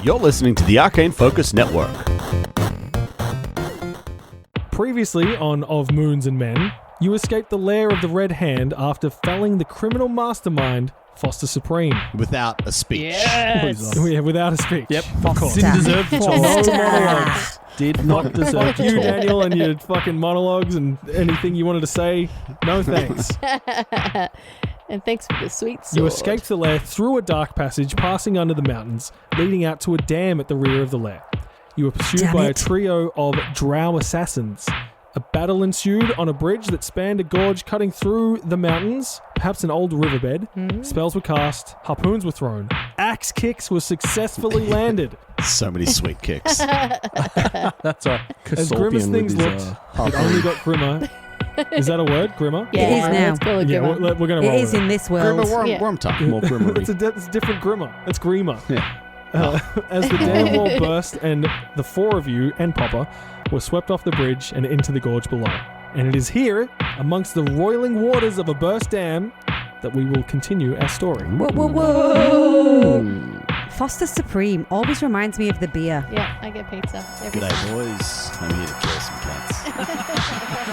You're listening to the Arcane Focus Network. Previously on Of Moons and Men, you escaped the lair of the Red Hand after felling the criminal mastermind, Foster Supreme. Without a speech. Yes. Yeah, without a speech. Yep. Of course. Didn't deserve the No talk. monologues. Did not deserve Fuck the you, talk. Daniel, and your fucking monologues and anything you wanted to say. No thanks. And thanks for the sweet sword. You escaped the lair through a dark passage passing under the mountains, leading out to a dam at the rear of the lair. You were pursued by a trio of Drow Assassins. A battle ensued on a bridge that spanned a gorge cutting through the mountains, perhaps an old riverbed. Spells were cast, harpoons were thrown, axe kicks were successfully landed. So many sweet kicks. That's a As grim as things looked, it only got grimmer. Is that a word, grimmer? Yeah, It is now. let's call it Yeah, grimmer. we're going to roll It is with in this world. Grimmer Yeah. worm talk. more grimmery. It's a different grimmer. It's Grima. Yeah. As the dam wall burst and the four of you and Popper were swept off the bridge and into the gorge below. And it is here, amongst the roiling waters of a burst dam, that we will continue our story. Whoa, whoa, whoa. Foster Supreme always reminds me of the beer. Yeah, I get pizza. Every G'day, time. boys. I'm here to kill some cats.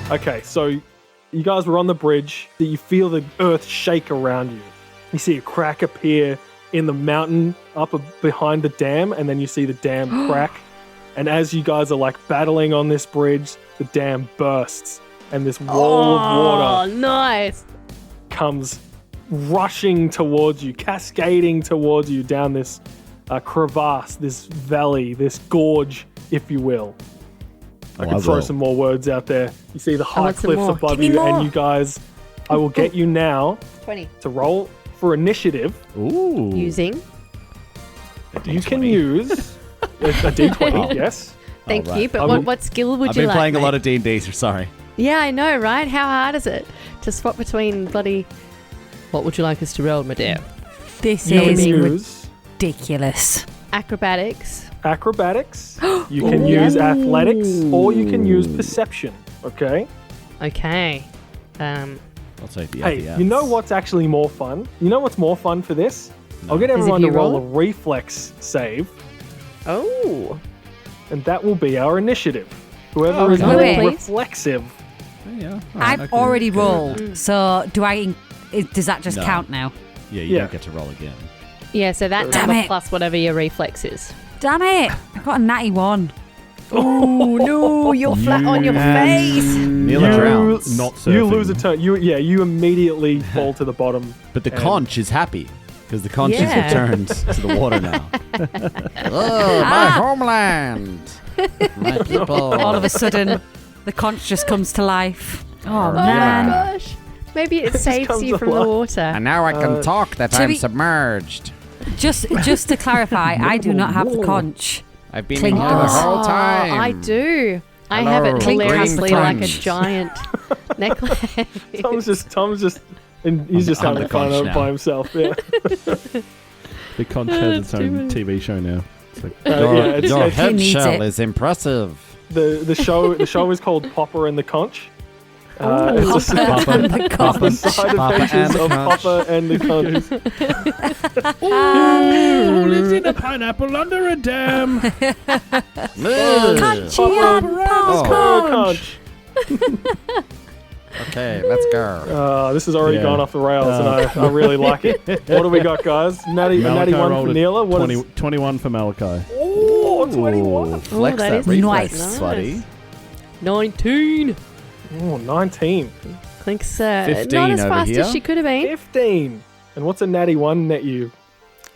Okay, so you guys were on the bridge. You feel the earth shake around you. You see a crack appear in the mountain up behind the dam, and then you see the dam crack. And as you guys are like battling on this bridge, the dam bursts, and this wall of water Oh, nice. comes rushing towards you, cascading towards you down this crevasse, this valley, this gorge, if you will. I Oh, can I throw will. some more words out there. You see the high want some cliffs more. above Give me you, more. and you guys, I will get you now 20. to roll for initiative. Ooh. Using. You can use a D20, yes. Thank right. you. But what skill would I've you been like? playing a mate? lot of D&D, so sorry. Yeah, I know, right? How hard is it to swap between bloody... What would you like us to roll, my dear? This You can is use ridiculous. Acrobatics. acrobatics, you can use athletics, or you can use perception, okay? Okay. I'll take the Hey, ABS. you know what's actually more fun? You know what's more fun for this? I'll get Is if everyone to you roll roll a reflex save, Oh. and that will be our initiative. Whoever Oh, is okay. more Wait. reflexive. Yeah. All right, I've I can- already can- rolled, so does that just No. count now? Yeah, you Yeah. don't get to roll again. Yeah, so that Damn number it. plus whatever your reflex is. Damn it! I got a natty one. Oh, no. You're flat on your face. Nearly drowns. Not You surfing. lose a turn. You immediately fall to the bottom. But the And- conch is happy because the conch Yeah. is returned to the water now. Oh, my homeland. My people. All of a sudden, the conch just comes to life. Oh, Oh, man. my gosh. Maybe it saves comes you from the alive. water. And now I can talk that to I'm be- submerged. Just to clarify, I do not have the conch. I've been Clink here the does. whole time. I do. I have it Hello. hilariously Clink like a has the giant necklace. Tom's just, and he's just I'm having the fun conch now. by himself. Yeah, The conch has its It's too own many. TV show now. It's like, yeah. It's, Your it's, head needs shell it. is impressive. the show is called Popper and the Conch. It's a Papa and the the conch. side Papa adventures and the of Conch. Popper and the Conch. who lives in a pineapple under a dam? Conchie Popper and and Conch. the Conch. Okay, let's go. This has already Yeah. gone off the rails, and I really like it. What do we got, guys? Natty Malachi one rolled for a Neela. What 20, is? 21 for Malachi. Oh, 21. Flex that that is reflex, nice. buddy. 19. Oh, 19. Clink's 15 not as over fast here. as she could have been. 15. And what's a natty one net you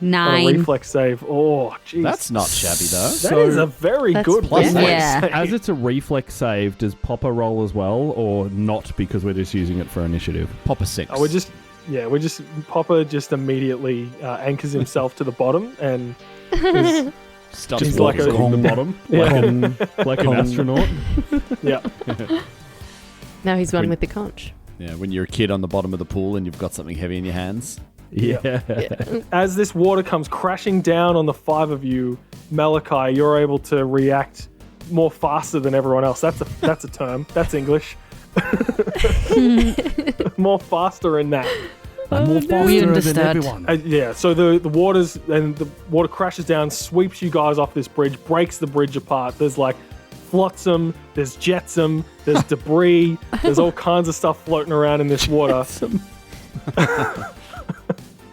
on a 9. reflex save? Oh, jeez. That's not shabby though. That is a very That's good plus reflex Yeah. save. As it's a reflex save, does Popper roll as well, or not because we're just using it for initiative? Pop a 6. We're just Popper just immediately anchors himself to the bottom and is, Stops just like walking a- along the the bottom, Yeah. like an astronaut. yeah. Now he's one with the conch. Yeah, when you're a kid on the bottom of the pool and you've got something heavy in your hands. Yeah. As this water comes crashing down on the 5 of you, Malachi, you're able to react more faster than everyone else. That's a term. That's English. More faster in that. I'm more We faster than understood. everyone. Yeah, so the water crashes down, sweeps you guys off this bridge, breaks the bridge apart. There's like flotsam, there's jetsam, there's debris, there's all kinds of stuff floating around in this water.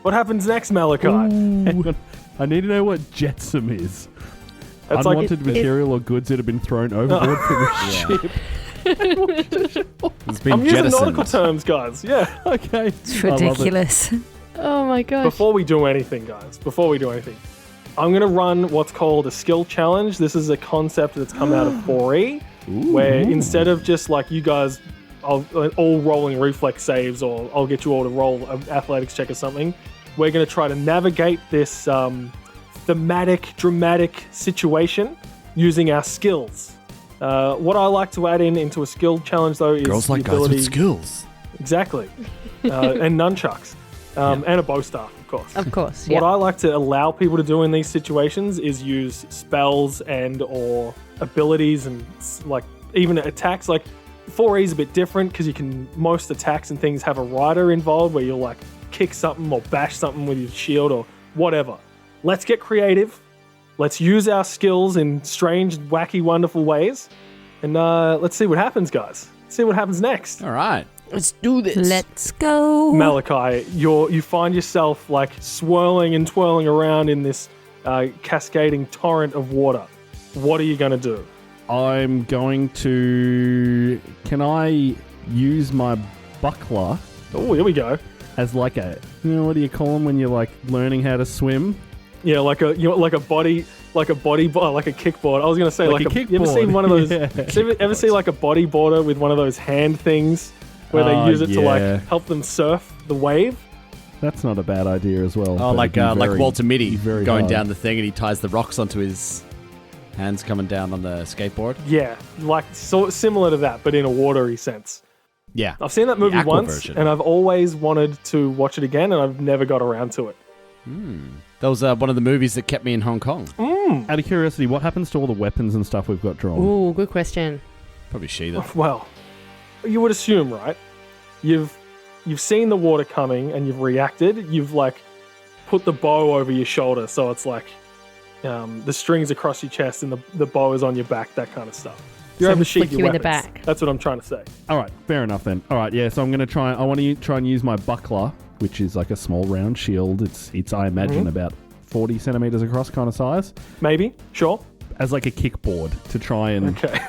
What happens next, Malachi? Hang on. I need to know what jetsam is. That's like Unwanted material or goods that have been thrown overboard from the ship. It's been I'm using jettisoned. nautical terms, guys. Yeah. Okay. It's I love it. ridiculous. Oh my gosh. Before we do anything, guys, I'm going to run what's called a skill challenge. This is a concept that's come out of 4E, where instead of just like you guys all rolling reflex saves, or I'll get you all to roll an athletics check or something, we're going to try to navigate this thematic, dramatic situation using our skills. What I like to add into a skill challenge, though, is Girls like the guys ability... with skills. Exactly. And nunchucks. And a bow staff, of course. Of course, What yeah. I like to allow people to do in these situations is use spells and or abilities and like even attacks. Like 4E is a bit different because most attacks and things have a rider involved where you'll like kick something or bash something with your shield or whatever. Let's get creative. Let's use our skills in strange, wacky, wonderful ways. And let's see what happens, guys. See what happens next. All right. Let's do this. Let's go. Malachi, you find yourself like swirling and twirling around in this cascading torrent of water. What are you going to do? I'm going to... Can I use my buckler Oh, here we go. as like a... what do you call them when you're like learning how to swim? Yeah, like a kickboard. I was going to say Like like a you ever kickboard. seen one of those? Yeah. Ever see like a bodyboarder with one of those hand things where they use it to like yeah. help them surf the wave? That's not a bad idea as well. Oh, but like it'd be very- Walter Mitty very going hard. down the thing and he ties the rocks onto his hands coming down on the skateboard. Yeah, like so similar to that, but in a watery sense. Yeah. I've seen that movie Aqua once, version. and I've always wanted to watch it again, and I've never got around to it. That was one of the movies that kept me in Hong Kong. Out of curiosity, what happens to all the weapons and stuff we've got drawn? Ooh, good question. Probably sheathed. Well, you would assume, right? You've seen the water coming and you've reacted. You've like put the bow over your shoulder, so it's like the strings across your chest and the bow is on your back, that kind of stuff. You're So able to sheath flick your you in the weapons. back. That's what I'm trying to say. All right, fair enough then. All right, yeah. So I'm going to try. I want to try and use my buckler, which is like a small round shield. It's I imagine about 40 centimeters across, kind of size, Maybe, sure. as like a kickboard to try and Okay.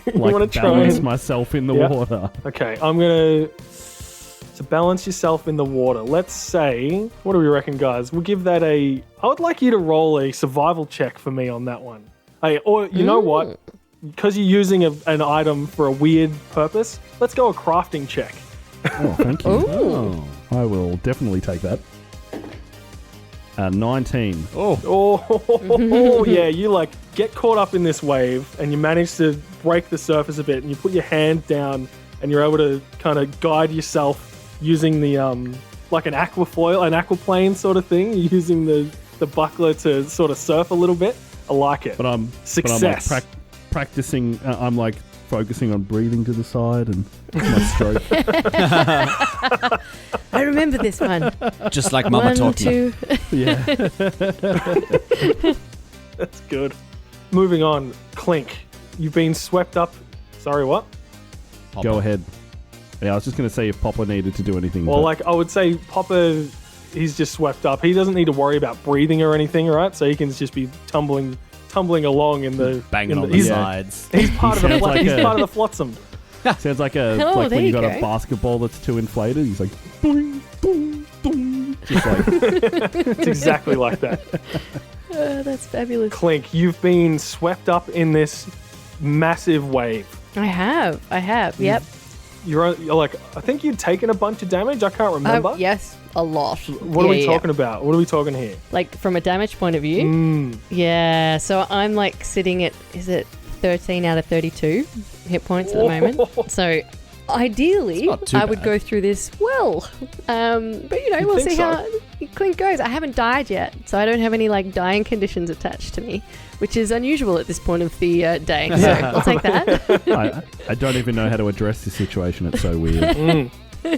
you like want to try balance and... myself in the Yeah. water. Okay, I'm gonna to balance yourself in the water. Let's say, what do we reckon, guys? We'll give that I would like you to roll a survival check for me on that one. Hey, or you know what? Because you're using an item for a weird purpose, let's go a crafting check. Oh, thank you. Oh. I will definitely take that. 19. Oh, yeah, you like get caught up in this wave and you manage to break the surface a bit and you put your hand down and you're able to kind of guide yourself using the like an aquaplane sort of thing, using the buckler to sort of surf a little bit. I like it. But I'm Success. like practicing. I'm like focusing on breathing to the side and my stroke. I remember this one. Just like Mama 1, taught me. 2. Yeah. That's good. Moving on, Clink. You've been swept up. Sorry, what? Go ahead. Yeah, I was just going to say if Popper needed to do anything. Well, but- like I would say, Popper, he's just swept up. He doesn't need to worry about breathing or anything, right? So he can just be tumbling along in the Banging on the he's- sides. He's part of the sounds like he's a- part of the flotsam. sounds like Oh, like there when you you got go. a basketball that's too inflated. He's like, boing, boing, boing. Just like, It's exactly like that. That's fabulous. Clink, you've been swept up in this massive wave. I have. Yep. You're like, I think you'd taken a bunch of damage. I can't remember. Yes, a lot. What are we talking about? What are we talking here? Like from a damage point of view? Yeah, so I'm like sitting at, is it 13 out of 32 hit points at the moment? So Ideally, It's not too I would bad. go through this well. But, we'll see how it goes. I haven't died yet, so I don't have any, dying conditions attached to me, which is unusual at this point of the day. So I'll take that. I don't even know how to address this situation. It's so weird.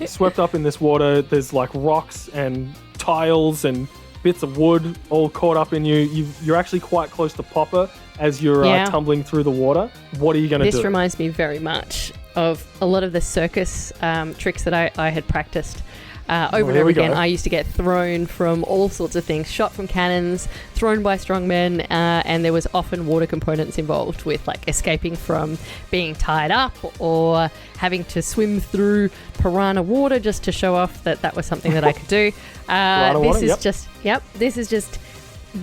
Swept up in this water, there's rocks and tiles and bits of wood all caught up in you. You're actually quite close to Popper as you're tumbling through the water. What are you going to do? This reminds me very much of a lot of the circus tricks that I had practiced. Over and over again, I used to get thrown from all sorts of things, shot from cannons, thrown by strong men, and there was often water components involved with escaping from being tied up or having to swim through piranha water just to show off that was something that I could do. This is just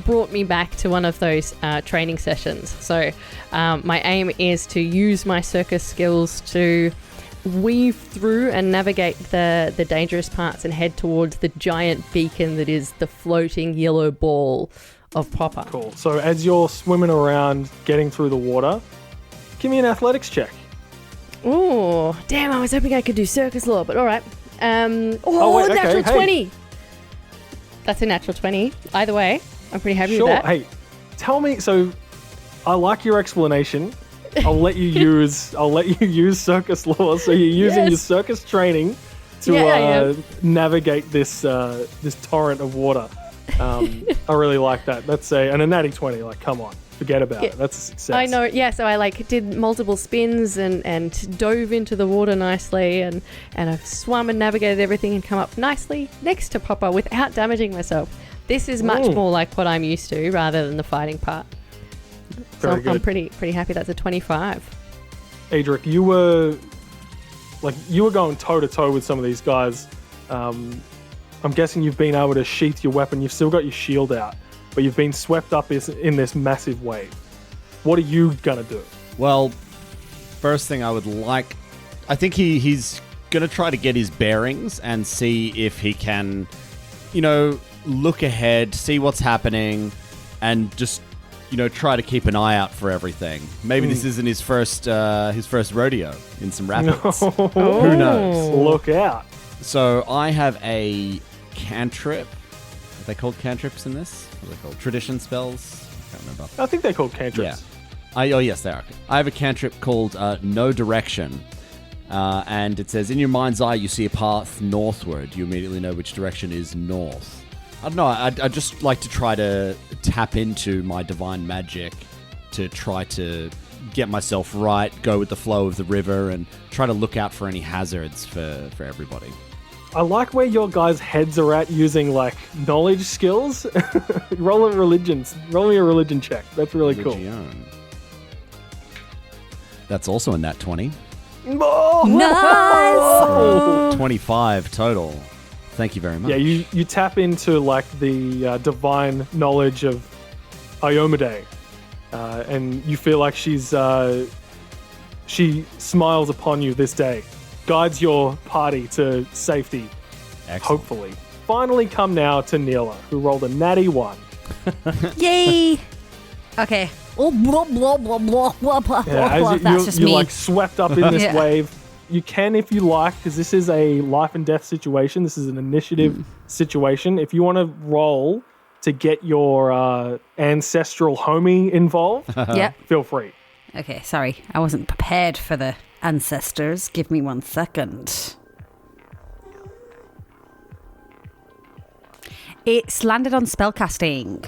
brought me back to one of those training sessions. So my aim is to use my circus skills to weave through and navigate the dangerous parts and head towards the giant beacon that is the floating yellow ball of Popper. Cool. So as you're swimming around, getting through the water, give me an athletics check. Oh, damn, I was hoping I could do circus law, but all right. Natural 20. That's a natural 20. Either way, I'm pretty happy with that. Hey, tell me, so I like your explanation. I'll let you use circus law. So you're using your circus training to navigate this torrent of water. I really like that. That's and a natty 20. Come on, forget about it. That's a success. I know. Yeah. So I did multiple spins and dove into the water nicely, and I've swum and navigated everything and come up nicely next to Popper without damaging myself. This is much more like what I'm used to rather than the fighting part. So I'm pretty happy. That's a 25. Adric, you were going toe to toe with some of these guys. I'm guessing you've been able to sheath your weapon. You've still got your shield out, but you've been swept up in this massive wave. What are you gonna do? Well, first thing I think he's gonna try to get his bearings and see if he can, look ahead, see what's happening, and just try to keep an eye out for everything. Maybe this isn't his first rodeo in some rapids. Who knows? Look out. So I have a cantrip. Are they called cantrips in this? What are they called? Tradition spells? I can't remember. I think they're called cantrips. Yeah. Yes, they are. I have a cantrip called No Direction. And it says, in your mind's eye, you see a path northward. You immediately know which direction is north. I don't know. I'd just like to try to tap into my divine magic to try to get myself right, go with the flow of the river, and try to look out for any hazards for everybody. I like where your guys' heads are at using knowledge skills. Roll me a religion check. That's really cool. That's also a nat 20. Oh! Nice! 25 total. Thank you very much. Yeah, you tap into the divine knowledge of Iomade, and you feel like she smiles upon you this day, guides your party to safety. Excellent. Hopefully. Finally come now to Neela, who rolled a natty 1. Yay! Okay. Oh, blah, blah, blah, blah, blah, blah, blah. That's just me. You're swept up in this wave. You can, if you like, because this is a life and death situation. This is an initiative situation. If you want to roll to get your ancestral homie involved, feel free. Okay, sorry. I wasn't prepared for the ancestors. Give me 1 second. It's landed on spellcasting.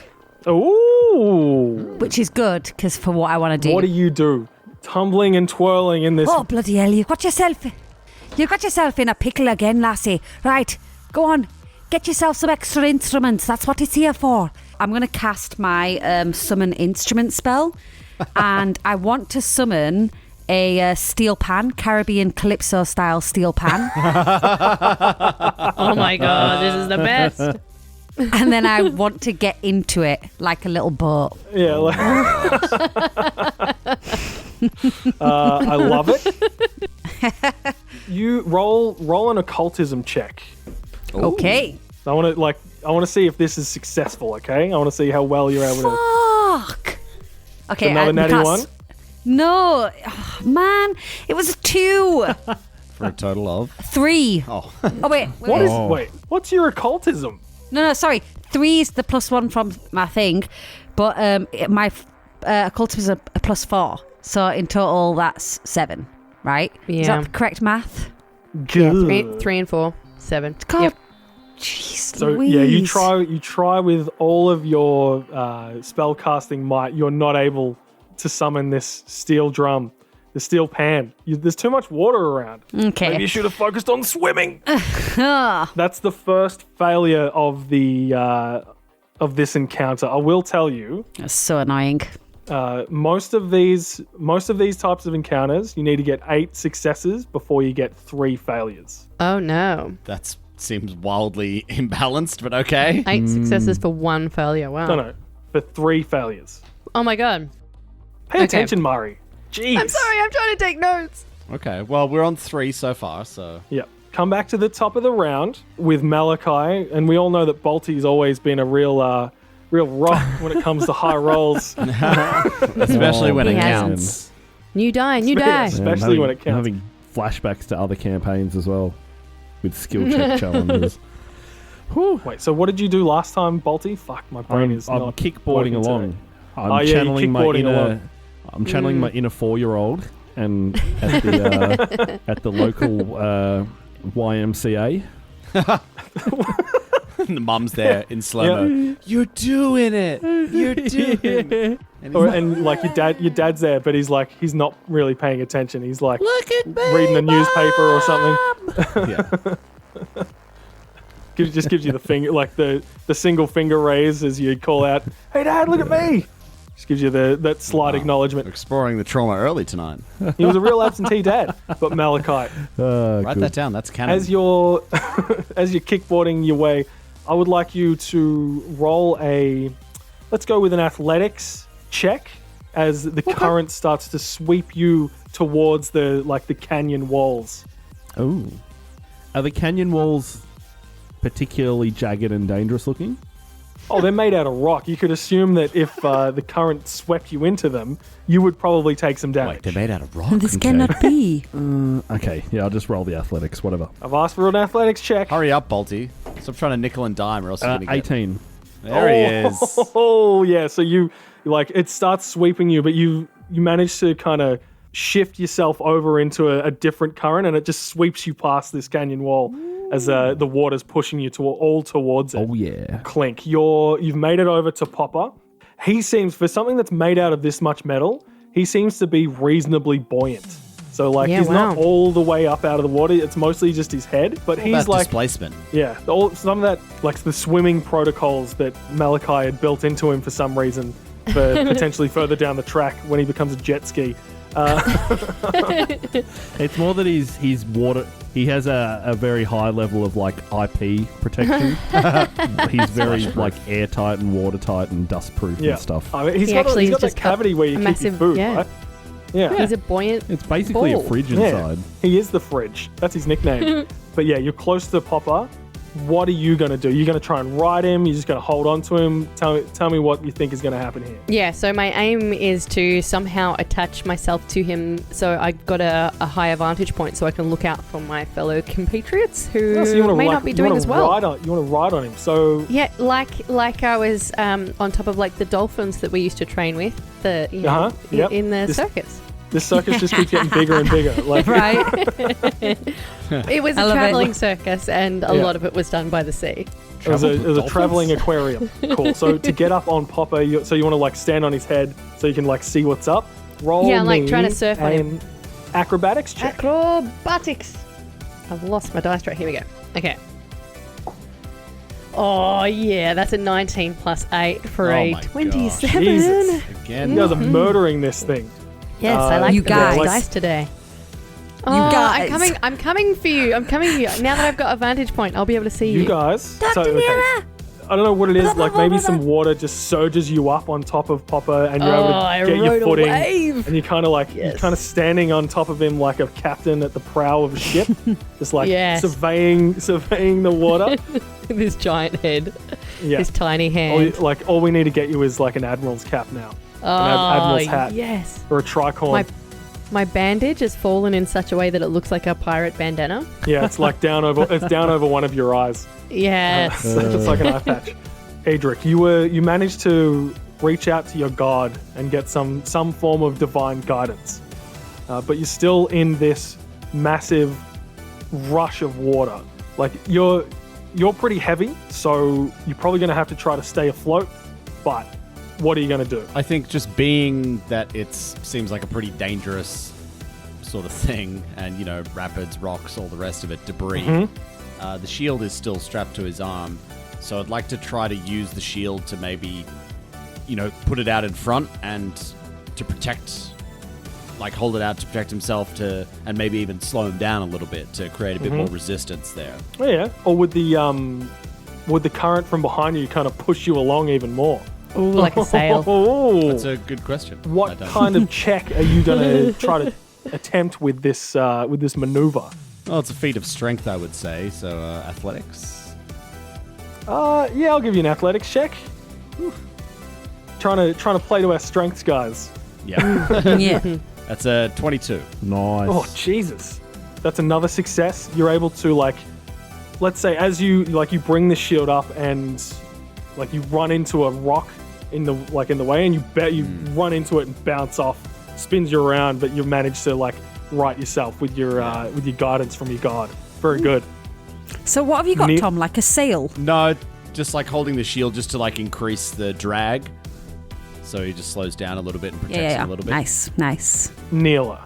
Ooh. Which is good, because for what I want to do. What do you do? Tumbling and twirling in this. Oh, bloody hell. You got yourself in a pickle again, lassie. Right, go on. Get yourself some extra instruments. That's what it's here for. I'm going to cast my summon instrument spell. And I want to summon a steel pan, Caribbean Calypso style steel pan. Oh my god, this is the best. And then I want to get into it like a little boat. Yeah. I love it. You roll an occultism check. Okay. I want to see if this is successful. Okay. I want to see how well you're able to. Fuck. Okay. Another natty 1. No, man, it was a 2. For a total of 3. oh, Oh, wait. Wait, what's your occultism? No, sorry. 3 is the +1 from my thing, but my occultism is a +4. So in total, that's 7, right? Yeah. Is that the correct math? Yeah, Good. 3 and 4, 7. God, Yep. jeez, So Louise. yeah, you try with all of your spell casting might. You're not able to summon this steel drum, the steel pan. There's too much water around. Okay. Maybe you should have focused on swimming. Ah, That's the first failure of the of this encounter. I will tell you, that's so annoying. most of these types of encounters, you need to get 8 successes before you get 3 failures. Oh, no. that seems wildly imbalanced, but okay. 8 successes for 1 failure. Wow. No, for 3 failures. Oh, my God. Pay Okay. attention, Murray. Jeez. I'm sorry. I'm trying to take notes. Okay, well, we're on 3 so far, so... Yep. Come back to the top of the round with Malachi, and we all know that Balti's always been a real rock when it comes to high rolls. Especially when He it hasn't. counts. New die. New die. Yes. Especially when it counts. I'm having flashbacks to other campaigns as well with skill check challenges. Whew. Wait, so what did you do last time, Balti? Fuck, my brain is I'm not kickboarding working along. today. I'm Oh, yeah, you're channeling my kickboarding inner. along. I'm channeling my inner 4-year-old, and at the at the local YMCA. The mum's there in slow-mo. You're doing it! You're doing it! And he's And like your dad's there, but he's not really paying attention. He's like look at me, reading a newspaper or something. Yeah. Just gives you the finger, like the single finger raise as you call out, "Hey, Dad, look at me!" Just gives you that slight We're acknowledgement. exploring the trauma early tonight. He was a real absentee dad. But Malachi, Write that down. That's canon. as you're kickboarding your way, I would like you to roll let's go with an athletics check as the current starts to sweep you towards the canyon walls. Oh, are the canyon walls particularly jagged and dangerous looking? Oh, they're made out of rock. You could assume that if the current swept you into them, you would probably take some damage. Wait, they're made out of rock? This cannot be. Okay, yeah, I'll just roll the athletics, whatever. I've asked for an athletics check. Hurry up, Balti. Stop trying to nickel and dime or else you're going to get... 18. There he is. Oh, yeah. So you it starts sweeping you, but you manage to kind of shift yourself over into a different current, and it just sweeps you past this canyon wall as the water's pushing you all towards it. Oh, yeah. Clink, you've made it over to Popper. He seems, for something that's made out of this much metal, he seems to be reasonably buoyant. So he's not all the way up out of the water. It's mostly just his head, but he's That's displacement. yeah, some of that, like the swimming protocols that Malachi had built into him for some reason, for potentially further down the track when he becomes a jet ski. It's more that he's water. He has a very high level of IP protection. He's very airtight and watertight and dustproof and stuff. I mean, he's He got actually that just cavity where you keep massive- your food, yeah. right? Yeah. He's a buoyant. It's basically ball. a fridge Yeah, inside. he is the fridge. That's his nickname. But yeah, you're close to Popper. What are you going to do? You're going to try and ride him? You're just going to hold on to him? Tell me what you think is going to happen here. Yeah, so my aim is to somehow attach myself to him so I got a higher vantage point so I can look out for my fellow compatriots who So you wanna, may not be doing as well. You want to ride on him. So Yeah, like I was on top of the dolphins that we used to train with Yep. in the This- circus. this circus just keeps getting bigger and bigger. Right? It was I a love it. traveling circus and a Yeah. lot of it was done by the sea. It was a Dolphins? traveling aquarium. Cool. So to get up on Popper, you want to stand on his head so you can see what's up. Roll Yeah, me trying to surf on him. an acrobatics check. Acrobatics. I've lost my dice right. Here we go. Okay. Oh, yeah, that's a 19 plus 8 for Oh a my gosh. 27. Jesus. Again. You guys are murdering this thing. Yes, I like You the guys. dice today. Oh, guys. I'm coming for you. I'm coming for you. Now that I've got a vantage point, I'll be able to see you. You guys. I don't know what it is. Maybe some water just surges you up on top of Popper, and you're I able to get your rode a footing. wave. And you're kind of Yes. you're kind of standing on top of him like a captain at the prow of a ship, just Yes. surveying the water. This giant head, Yeah. this tiny hand. All we need to get you is an admiral's cap now, Oh, admiral's hat. yes. or a tricorn. My bandage has fallen in such a way that it looks like a pirate bandana. Yeah, it's like down over one of your eyes. Yes. So it's like an eye patch. Adric, you managed to reach out to your god and get some form of divine guidance, but you're still in this massive rush of water. Like you're pretty heavy, so you're probably going to have to try to stay afloat. But what are you going to do? I think just being that it seems like a pretty dangerous sort of thing, and rapids, rocks, all the rest of it, debris. The shield is still strapped to his arm, so I'd like to try to use the shield to maybe, put it out in front and to protect, like hold it out to protect himself, and maybe even slow him down a little bit to create a bit more resistance there. Oh yeah, or would the current from behind you kind of push you along even more? Ooh, like a sail. That's a good question. What kind of check are you going to try to attempt with this maneuver? Well, it's a feat of strength, I would say. So athletics. Yeah, I'll give you an athletics check. Trying to play to our strengths, guys. Yeah. Yeah. That's a 22. Nice. Oh Jesus, that's another success. You're able to let's say as you bring the shield up and you run into a rock in the way, and you run into it and bounce off, spins you around, but you manage to right yourself with your guidance from your god. Very good. So what have you got, Tom? Like a sail? No, just holding the shield just to increase the drag. So he just slows down a little bit and protects him a little bit. Nice. Neela.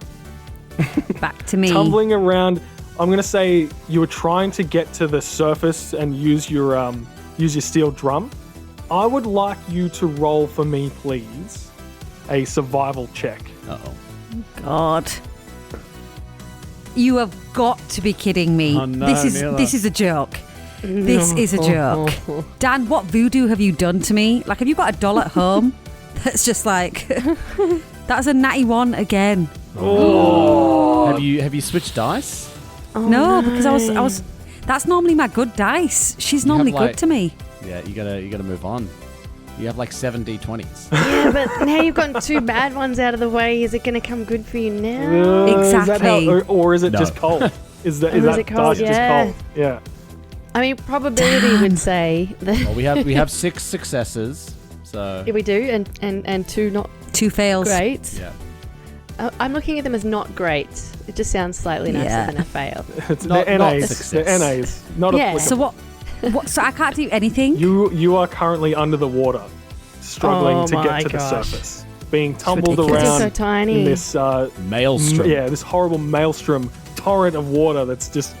Back to me. Tumbling around. I'm going to say you were trying to get to the surface and use your steel drum. I would like you to roll for me, please, a survival check. Uh-oh. God. You have got to be kidding me. Oh, no, This is a joke. This is a joke. Dan, what voodoo have you done to me? Have you got a doll at home? That's just that's a natty one again. Oh. Have you switched dice? Oh, No, no, because I was that's normally my good dice. She's You normally have, good to me. Yeah, you gotta move on. You have 7 d20s. Yeah, but now you've gotten 2 bad ones out of the way. Is it going to come good for you now? Exactly. Or is it No. just cold? Is that it cold? dice just cold? Yeah. I mean, probability would say that Well, we have 6 successes, so yeah, we do, and 2 not 2 fails. great. yeah. I'm looking at them as not great. It just sounds slightly nicer Yeah. than a fail. It's Not the NAs. success. The NAs. Not Yeah. applicable. So what so I can't do anything? You are currently under the water, struggling Oh to get my to the gosh. surface, being tumbled ridiculous. You're so around tiny. in this Maelstrom. this horrible maelstrom torrent of water that's just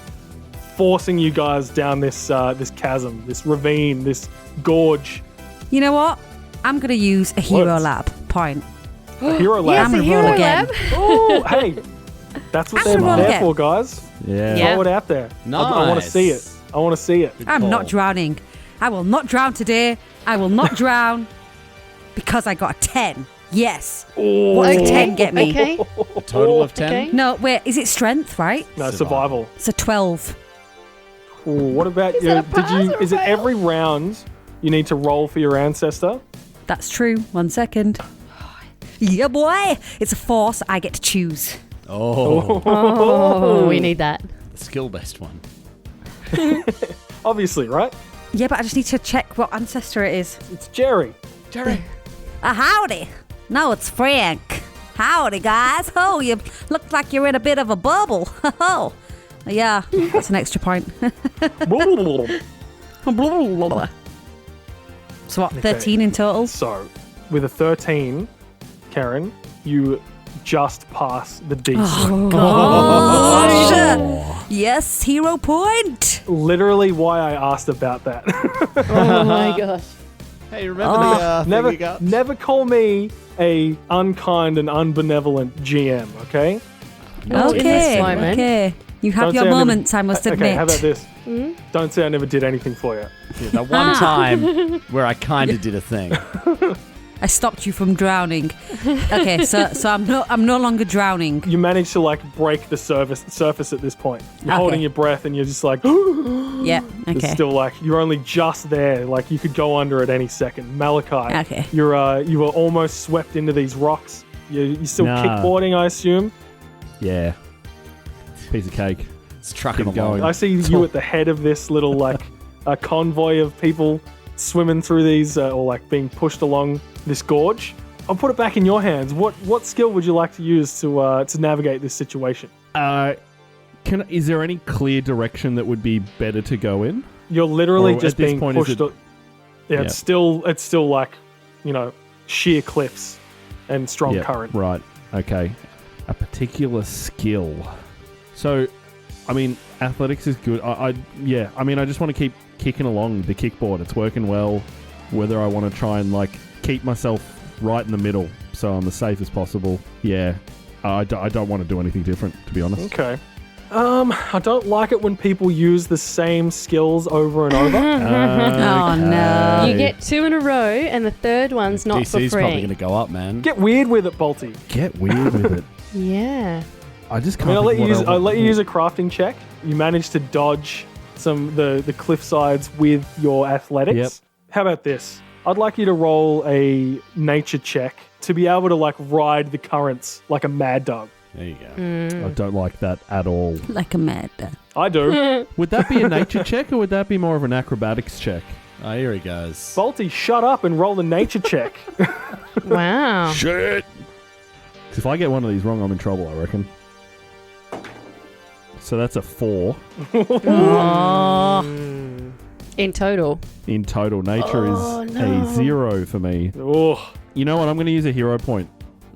forcing you guys down this chasm, this ravine, this gorge. You know what? I'm going to use a hero What? lab point. A hero lab. Yes, I'm a gonna hero roll again. lab. Oh, hey, that's what I'm they're gonna roll there again. for, guys. Yeah. Yeah. Throw it out there. I want to Nice. see it. I want to see it. Good I'm call. not drowning. I will not drown today. I will not drown because I got a 10. Yes. Oh. What does a Okay, 10 get me? Okay. A total of 10? Okay. No, wait, is it strength, right? No, survival. It's a 12. Ooh, what about Is you? it a pass or a Is it fail? every round you need to roll for your ancestor? That's true. 1 second. Yeah, boy. It's a force. I get to choose. Oh, Oh, we need that. the skill-based one. Obviously, right? Yeah, but I just need to check what ancestor it is. It's Jerry. Howdy. No, it's Frank. Howdy, guys. Oh, you look like you're in a bit of a bubble. Oh, yeah, that's an extra point. So what, 13 in total? So, with a 13, Karen, you just pass the DC. Gosh. Yes, hero point. Literally why I asked about that. Oh my gosh. Hey, remember the thing you got? never call me a unkind and unbenevolent GM, okay? Well, in this Okay, moment- okay. You have Don't your say I never- moments, I must admit. Okay, how about this? Don't say I never did anything for you. Yeah, that one time where I kind of did a thing. I stopped you from drowning. Okay, so I'm no longer drowning. You managed to break the surface at this point. You're Okay. holding your breath and you're just Yeah, It's okay. still you're only just there. You could go under at any second. Malachi, Okay. you were almost swept into these rocks. You're still Nah. kickboarding, I assume. Yeah. Piece of cake. It's trucking Keep along. going. I see you at the head of this little like a convoy of people swimming through these or like being pushed along this gorge. I'll put it back in your hands. What skill would you like to use to navigate this situation? Is there any clear direction that would be better to go in? You're literally Or just at this being point, pushed. is Yeah, it's still like, sheer cliffs and strong Yeah, current. right. Okay. A particular skill. So, I mean, athletics is good. I just want to keep kicking along the kickboard. It's working well. Whether I want to try and like keep myself right in the middle so I'm as safe as possible. Yeah. I don't want to do anything different, to be honest. Okay. I don't like it when people use the same skills over and over. Oh, no. You get 2 in a row, and the third one's not for DC's free. probably going to go up, man. Get weird with it, Balti. Get weird with it. Yeah. I just I can't. mean, think I'll what let you use a crafting check. You managed to dodge some the cliff sides with your athletics. Yep. How about this? I'd like you to roll a nature check to be able to like ride the currents like a mad dog. There you go. I don't like that at all. Like a mad. I do. Would that be a nature check or would that be more of an acrobatics check? Oh, here he goes. Balti, shut up and roll the nature check. Wow. Shit! If I get one of these wrong, I'm in trouble, I reckon. So that's a 4. In total. In total, nature is a 0 for me. Oh, You know what? I'm going to use a hero point.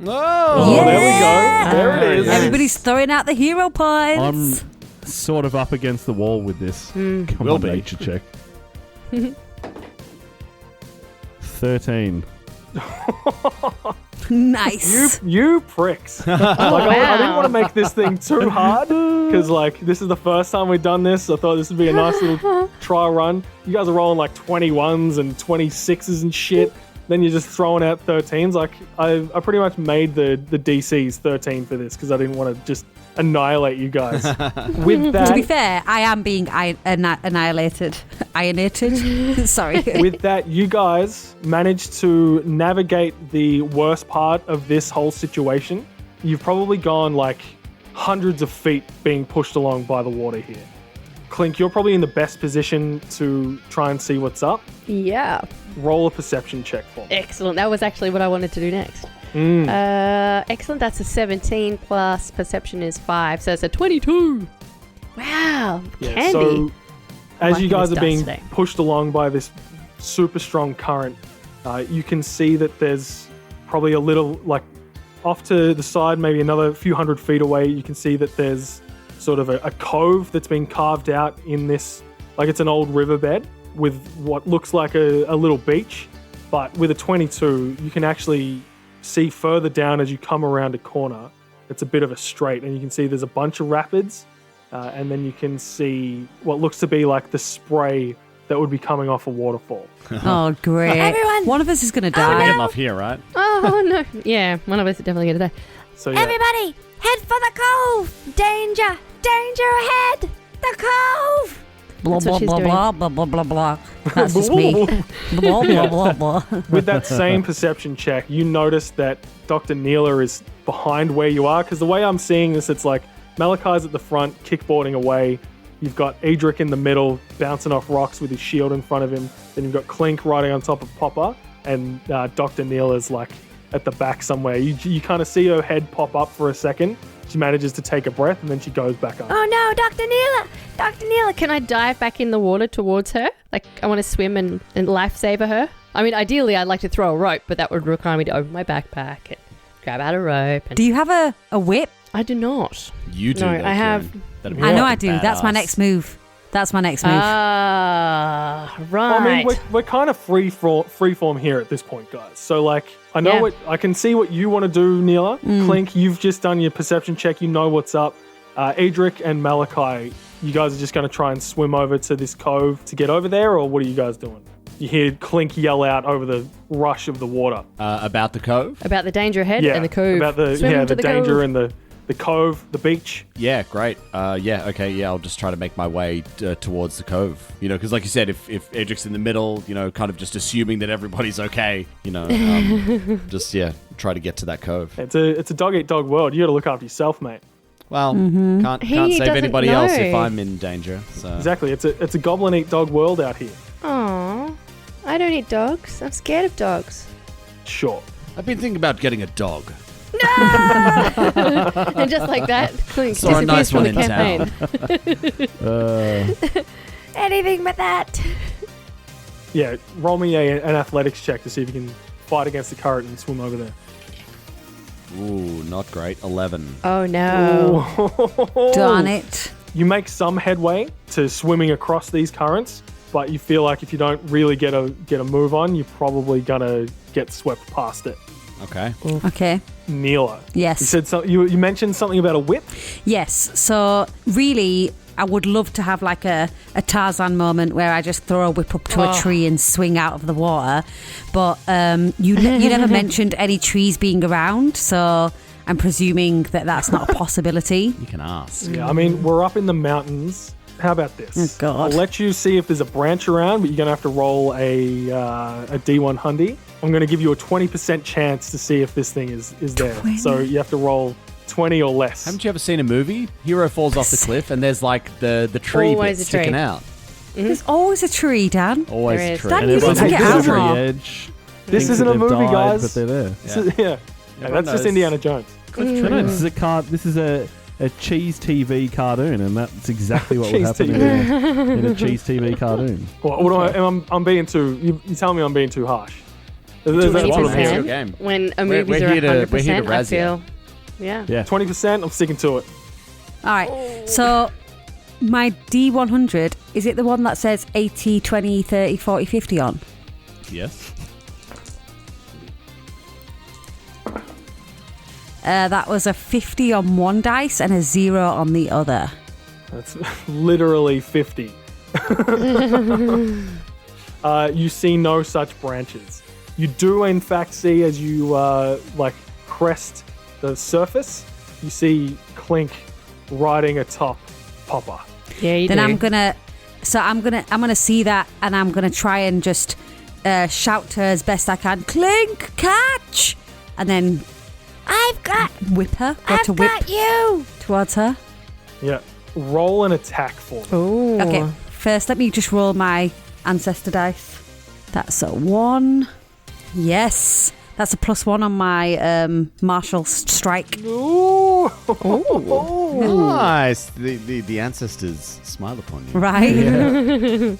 Oh! there we go. There it is. Everybody's throwing out the hero points. I'm sort of up against the wall with this. Come Will on, be. nature check. 13. Nice. You pricks. I didn't want to make this thing too hard because like this is the first time we've done this. I thought this would be a nice little trial run. You guys are rolling like 21s and 26s and shit. Then you're just throwing out 13s. Like I pretty much made the DCs 13 for this because I didn't want to just annihilate you guys. With that, To be fair, I am being annihilated. Ionated. Sorry. with that, you guys managed to navigate the worst part of this whole situation. You've probably gone like hundreds of feet being pushed along by the water here. Clink, you're probably in the best position to try and see what's up. Yeah. Roll a perception check for me. Excellent. That was actually what I wanted to do next. Excellent. That's a 17 plus perception is 5. So it's a 22. Wow. Candy. So as you Liking guys this are being dice today. pushed along by this super strong current, you can see that there's probably a little, like off to the side, maybe another few hundred feet away, you can see that there's sort of a cove that's been carved out in this, like it's an old riverbed with what looks like a little beach. But with a 22, you can actually see further down as you come around a corner. It's a bit of a straight, and you can see there's a bunch of rapids. And then you can see what looks to be like the spray that would be coming off a waterfall. Oh, great. Everyone. One of us is going to Get die. him off here, right? Oh, no. Yeah, one of us is definitely going to die. So yeah, Everybody, head for the cove. Danger, danger ahead. The cove. Blah, That's blah, what she's blah, doing. blah, blah, blah, blah, blah. That's just me. Blah, blah, blah, blah. with that same perception check, you notice that Dr. Neela is behind where you are. Because the way I'm seeing this, it's like Malachi's at the front, kickboarding away. You've got Edric in the middle, bouncing off rocks with his shield in front of him. Then you've got Clink riding on top of Popper. And Dr. Neela's like at the back somewhere. You kind of see her head pop up for a second. She manages to take a breath and then she goes back up. Oh no, Dr. Neela. Dr. Neela. Can I dive back in the water towards her? Like, I want to swim and lifesaver her. I mean, ideally, I'd like to throw a rope, but that would require me to open my backpack and grab out a rope. And Do you have a whip? I do not. You do. No, though, I have- Kieran. That'd be I know fucking I do. That's my badass. next move. That's my next move. Ah, right. I mean, we're kind of freeform here at this point, guys. So, like, I know Yeah. I can see what you want to do, Neela. Clink, you've just done your perception check. You know what's up. Edric and Malachi, you guys are just going to try and swim over to this cove to get over there, or what are you guys doing? You hear Clink yell out over the rush of the water. About the cove? About the danger ahead Yeah, and the cove. about the Swim to the danger cove. and the cove, the beach. Yeah, great. Yeah, okay, yeah, I'll just try to make my way towards the cove. You know, because like you said, if Edric's in the middle, you know, kind of just assuming that everybody's okay, you know, just, yeah, try to get to that cove. It's a dog-eat-dog world. You got to look after yourself, mate. Well, can't He save doesn't anybody else if know. I'm in danger. So Exactly. It's a goblin eat dog world out here. Aw, I don't eat dogs. I'm scared of dogs. Sure. I've been thinking about getting a dog. And just like that, Clink Saw a disappears nice from one the in campaign. Anything but that. Yeah, roll me an athletics check to see if you can fight against the current and swim over there. Ooh, not great. 11. Oh no. Darn it. You make some headway to swimming across these currents, but you feel like if you don't really get a move on, you're probably gonna get swept past it. Okay. Okay. Neela. Yes. You said you mentioned something about a whip. Yes. So really, I would love to have like a Tarzan moment where I just throw a whip up to a tree and swing out of the water. But you never mentioned any trees being around, so I'm presuming that that's not a possibility. You can ask. Yeah, I mean, we're up in the mountains. How about this? Oh, God. I'll let you see if there's a branch around, but you're going to have to roll a D1 hundy. I'm going to give you a 20% chance to see if this thing is there. 20? So you have to roll 20 or less. Haven't you ever seen a movie? Hero falls off the cliff and there's like the tree Always bit a tree. sticking out. There's always a tree, Dan. Always There a is. tree. Dan, And you everyone's need to at get the out tree more. edge. This thinks isn't that a they've movie, died, guys. But they're there. This is- yeah, Everyone that's just knows. Indiana Jones. No, this is a This is a cheese TV cartoon, and that's exactly what would Cheese happen TV. in a cheese TV cartoon. I'm being too. You tell me I'm being too harsh. That's what I'm 20%. hearing. Your game. When a We're movies are here to- 100%, we're here to I razz you. feel. Yeah. Yeah. 20%. I'm sticking to it. All right. So my D100, is it the one that says 80, 20, 30, 40, 50 on? Yes. That was a 50 on one dice and a 0 on the other. That's literally 50. You see no such branches. You do, in fact, see as you crest the surface, you see Clink riding atop Popper. Yeah, you Then do. I'm gonna see that, and I'm gonna try and just shout to her as best I can, Clink, catch, and then I've got whip her, I've got you. towards her. Yeah. Roll an attack for me. Ooh. Okay, first let me just roll my ancestor dice. That's a 1. Yes, that's a +1 on my martial strike. Ooh. Nice. The ancestors smile upon you. Right?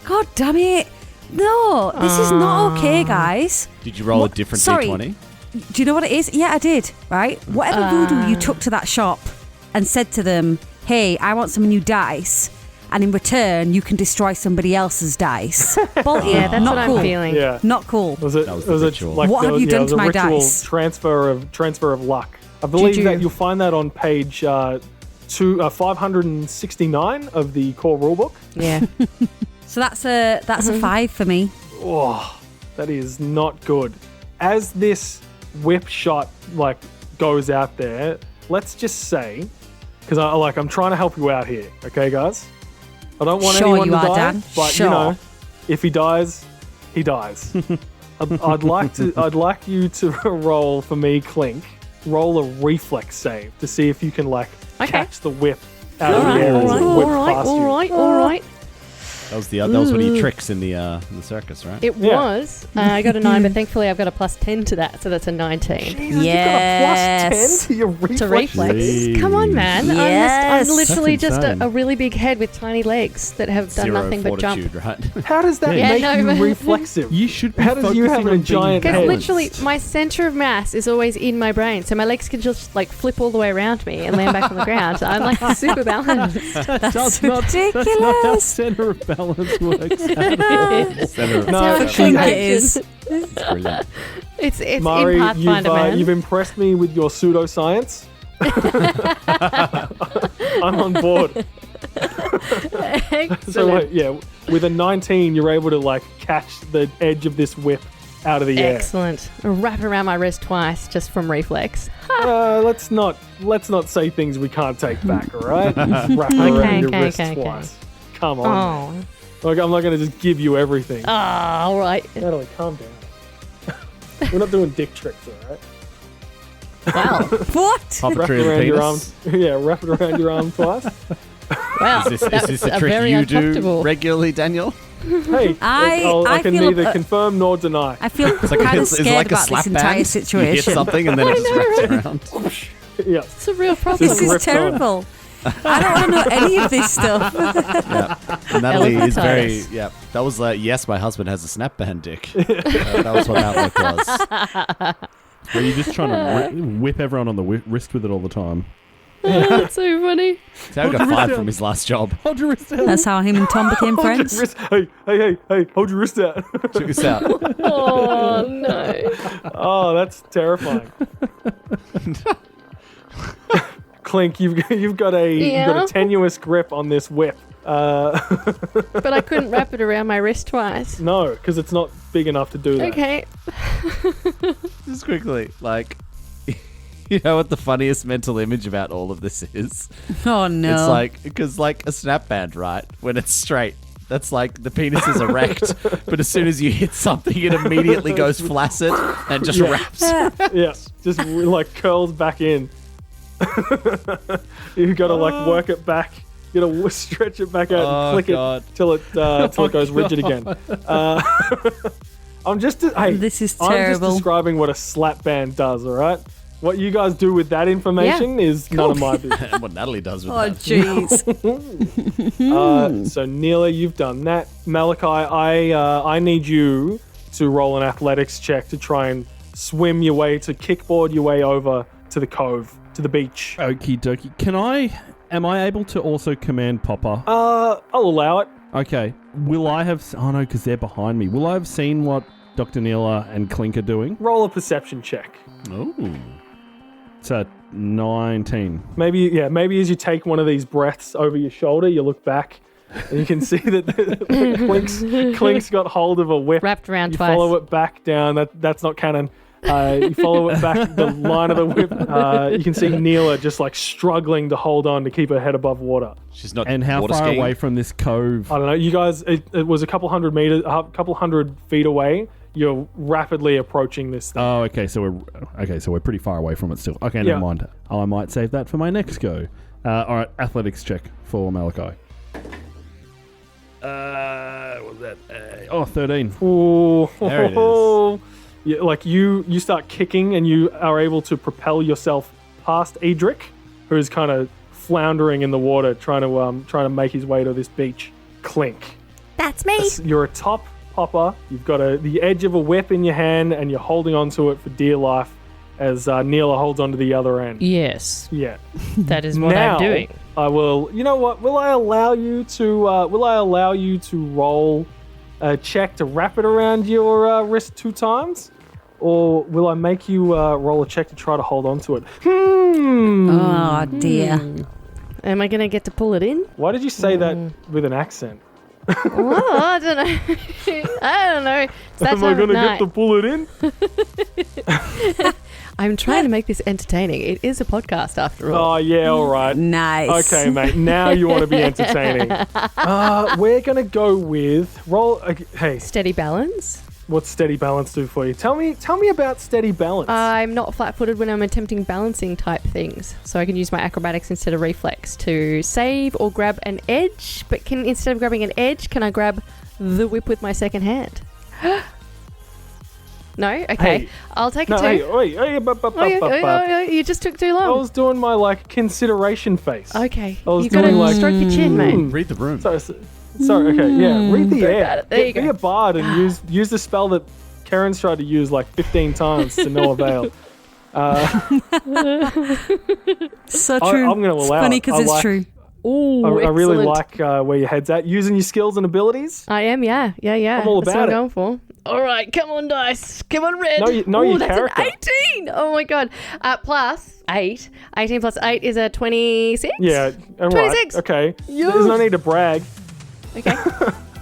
God damn it. No, this is not okay, guys. Did you roll What? a different Sorry. D20? Do you know what it is? Yeah, I did, right? Whatever voodoo you took to that shop and said to them, hey, I want some new dice, and in return, you can destroy somebody else's dice. Bolty, Yeah, that's not what cool. I'm feeling. Yeah. Not cool. Was it? That was Was the it ritual. like What the- have you yeah, done it was to a my ritual dice? Transfer of luck. I believe you? that you'll find that on page 569 of the core rulebook. Yeah. So that's a 5 for me. Oh, that is not good. As this whip shot goes out there, let's just say, because I'm trying to help you out here, okay, guys? I don't want Sure anyone you to are, die, Dan. but Sure. if he dies, he dies. I'd like you to roll for me, Clink. Roll a reflex save to see if you can catch the whip out of the air as it whips past you. All right. That was one of your tricks in the circus, right? It Yeah. was. I got a 9, but thankfully I've got a +10 to that, so that's a 19. Jesus, Yes. you got a +10 to your reflex. To reflex. Jeez. Come on, man. Yes. I'm literally That's just insane. a really big head with tiny legs that have done Zero nothing but jump. fortitude, right? How does that Yeah, make no, you but- reflexive? You should be How does you have focusing a on being giant Because head? balanced. literally, my center of mass is always in my brain, so my legs can just flip all the way around me and land back on the ground. I'm super balanced. That's That's not how ridiculous. center of balance works. Center of- No, That's how she it is. is. Brilliant. It's Mari, in Pathfinder, man. you've impressed me with your pseudoscience. I'm on board. Excellent. So with a 19, you're able to catch the edge of this whip out of the air. Excellent. Wrap around my wrist twice just from reflex. Let's not say things we can't take back, all right? Wrap around your wrist twice. Come on. man. Oh. I'm not going to just give you everything. Oh, all right. Natalie, calm down. We're not doing dick tricks, all right? Wow. What? Pop a Wrap tree it of around your arm. penis. Yeah, wrap it around your arm twice. Wow. Is this a trick very you do uncomfortable. regularly, Daniel? Hey, I I can feel neither confirm nor deny. I feel It's like, kind of it's scared like a about slap this entire band. You hit situation. something and then it just wraps around. Yeah. It's a real problem. This is Ripped on. terrible. I don't want to know any of this stuff. Yeah. And Natalie is very, Elephantitis. yeah. That was yes, my husband has a snap band dick. That was what that look was. Were you just trying to whip everyone on the wrist with it all the time? That's so funny. So he got fired from his last job. Hold your wrist out. That's how him and Tom became Hold your friends. wrist. Hey, hold your wrist out. Check this out. Oh, no. Oh, that's terrifying. Clink, you've got a tenuous grip on this whip. But I couldn't wrap it around my wrist twice. No, because it's not big enough to do that. Okay. Just quickly, like, you know what the funniest mental image about all of this is? Oh no. It's like, because like a snap band, right? When it's straight, that's like the penis is erect, but as soon as you hit something, it immediately goes flaccid and just wraps. Yeah, just like curls back in. You've got to like work it back. You got to stretch it back out and click God. it till it goes rigid again. I'm just This is I'm just terrible. describing what a slap band does. All right, what you guys do with that information is none of my business. And what Natalie does with Oh that. jeez. So Neela, you've done that. Malachi, I need you to roll an athletics check to try and swim your way to kickboard your way over to the cove, to the beach. Okie dokie. Am I able to also command Popper? I'll allow it. Okay. Will I have... Oh, no, because they're behind me. Will I have seen what Dr. Neela and Clink are doing? Roll a perception check. Ooh. It's a 19. Maybe as you take one of these breaths over your shoulder, you look back and you can see that Clink's got hold of a whip. Wrapped around You twice. follow it back down. That's not canon. You follow it back the line of the whip. You can see Neela just like struggling to hold on to keep her head above water. She's not And how water far skiing. away from this cove? I don't know. You guys, it was a couple hundred feet away. You're rapidly approaching this thing. Oh, okay. So we're pretty far away from it still. Okay, Yeah. never mind. I might save that for my next go. All right, athletics check for Malachi. What was that? 13. Ooh. There it is. Yeah, like you start kicking and you are able to propel yourself past Edric, who's kind of floundering in the water, trying to make his way to this beach. Clink. That's me. You're a top popper. You've got the edge of a whip in your hand, and you're holding onto it for dear life as Neela holds onto the other end. Yes, Yeah. that is what Now, I'm doing. I will. You know what? Will I allow you to roll a check to wrap it around your wrist 2 times, or will I make you roll a check to try to hold on to it? Oh dear. Am I going to get to pull it in? Why did you say that with an accent? Well, I don't know. I don't know. It's that Am I time of gonna night. get to pull it in? I'm trying to make this entertaining. It is a podcast after all. Oh yeah, all right. Nice. Okay, mate. Now you want to be entertaining. We're gonna go with roll. Hey, Steady balance. what's steady balance do for you? Tell me about steady balance. I'm not flat-footed when I'm attempting balancing type things, so I can use my acrobatics instead of reflex to save or grab an edge. But instead of grabbing an edge, can I grab the whip with my second hand? No? Okay. Hey. I'll take no, a 2. hey, You just took too I long. was doing my like consideration face. Okay. I was You gotta doing, like, stroke your chin, mate. Read the room. Sorry. Okay, yeah. Read the air. about it. There you Be go. a bard and use the spell that Karen's tried to use like 15 times to no avail. So true. I'm gonna It's allow funny it. because I it's like- true. Ooh, I really excellent. like where your head's at. Using your skills and abilities. I am, yeah. I'm all That's about what it. I'm going for. All right, come on, dice. Come on, red. Know Ooh, your that's character. an 18. Oh, my God. Plus 8. 18 plus 8 is a 26? Yeah. All 26. Right. Okay. Yes. There's no need to brag. Okay.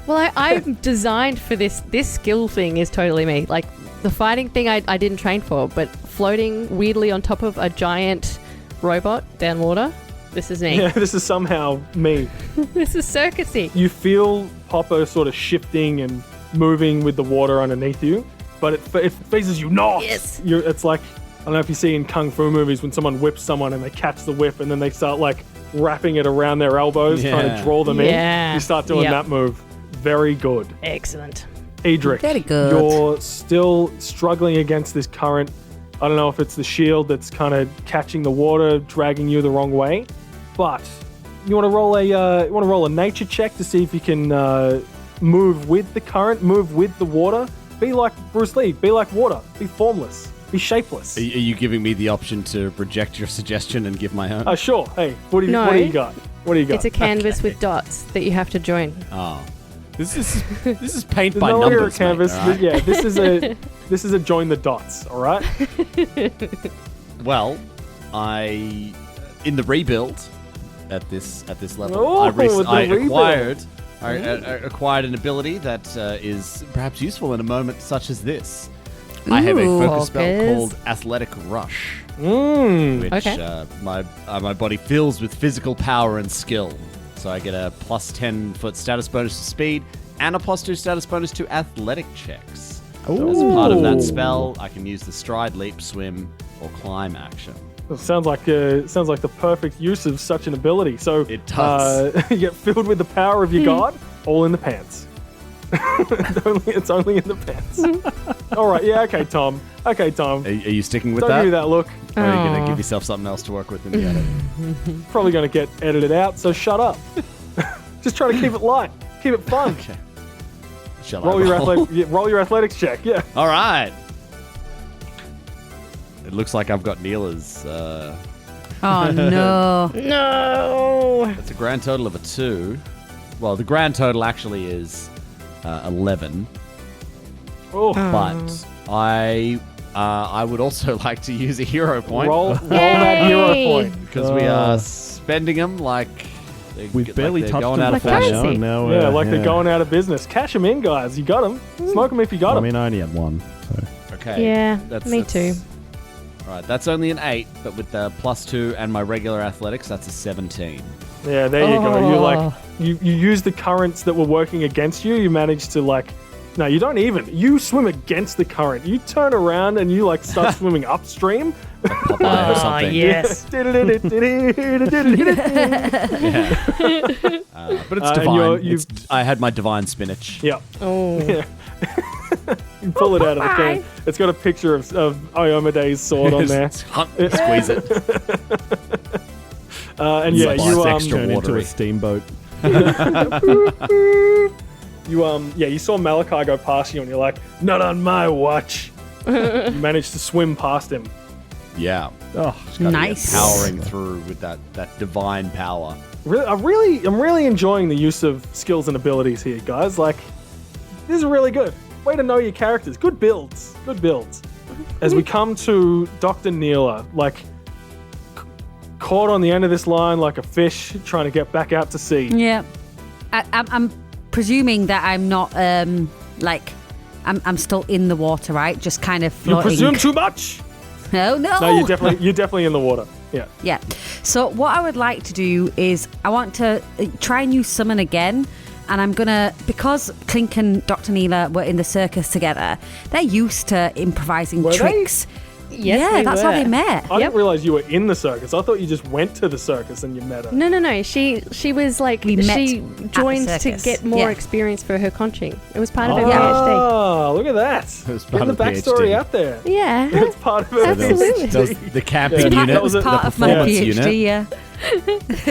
Well, I'm designed for this. This skill thing is totally me. Like, the fighting thing I didn't train for, but floating weirdly on top of a giant robot down water, this is me. Yeah. This is somehow me. This is circusy. You feel Popper sort of shifting and moving with the water underneath you, but it faces you not. Yes. It's like don't know if you see in kung fu movies when someone whips someone and they catch the whip and then they start like wrapping it around their elbows, trying to draw them in. You start doing that move. Very good. Excellent. Edric, Very good. you're still struggling against this current. I don't know if it's the shield that's kind of catching the water, dragging you the wrong way, but you want to roll a nature check to see if you can move with the current, move with the water. Be like Bruce Lee. Be like water. Be formless. Be shapeless. Are you giving me the option to reject your suggestion and give my own? Sure. Hey, what do you got? What do you got? It's a canvas with dots that you have to join. Oh. This is paint There's by no numbers, longer a canvas. mate, all right? Yeah, this is a join the dots. All right. Well, in the rebuild at this level, Oh, I rebuild. acquired an ability that is perhaps useful in a moment such as this. I have a focus spell called Athletic Rush, which my body fills with physical power and skill. So I get a plus 10 foot status bonus to speed and a plus 2 status bonus to athletic checks. So as part of that spell, I can use the stride, leap, swim, or climb action. It sounds like the perfect use of such an ability. So It does. You get filled with the power of your god, all in the pants. It's only in the pants. All right, yeah, okay, Tom. Are you sticking with Don't that? give me that look. Or are you going to give yourself something else to work with in the edit? Probably going to get edited out, so shut up. Just try to keep it light. Keep it fun. Okay. Shall Roll I roll your athletics check, yeah. All right. It looks like I've got Neela's. Oh, no. No. It's a grand total of a 2. Well, the grand total actually is 11. Oh. But I would also like to use a hero point. Roll that hero point. Because we are spending them like We've barely they're touched going them out of before fashion. now. Yeah, like they're going out of business. Cash them in, guys. You got them. Smoke them if you got I them. mean, I only had one. So. Okay. Yeah, me too. All right, that's only an 8, but with the plus 2 and my regular athletics, that's a 17. Yeah, there you go. You use the currents that were working against you. You managed to no, you don't even. You swim against the current. You turn around and you start swimming upstream. Popeye or something. Yes. But it's divine. I had my divine spinach. Yeah. Oh. Yeah. You pull it out of the can. It's got a picture of Iomede's sword on there. Squeeze it. And It's yeah, like you extra Turn into watery. a steamboat. you saw Malachi go past you and you're like, not on my watch. You managed to swim past him. Yeah. Oh, Nice. Powering through with that divine power. I'm really enjoying the use of skills and abilities here, guys. This is really good. Way to know your characters. Good builds. As we come to Dr. Neela, caught on the end of this line like a fish trying to get back out to sea. Yeah. I'm presuming that I'm not, I'm still in the water, right? Just kind of You floating. presume too much. No. No, you're definitely in the water. Yeah. Yeah. So what I would like to do is I want to try and use summon again. And I'm going to, because Clink and Dr. Neela were in the circus together, they're used to improvising Were they? tricks. Yes, yeah, we that's were. how they met. I didn't realize you were in the circus. I thought you just went to the circus and you met her. No. She was We met she at the joined to circus. get more Yeah. experience for her conching. It was part of her PhD. Oh, look at that. It was Getting part the of the backstory PhD. out there. Yeah. It's part of her Absolutely. PhD. The camping Yeah. unit. That was part the of my performance PhD, unit. yeah.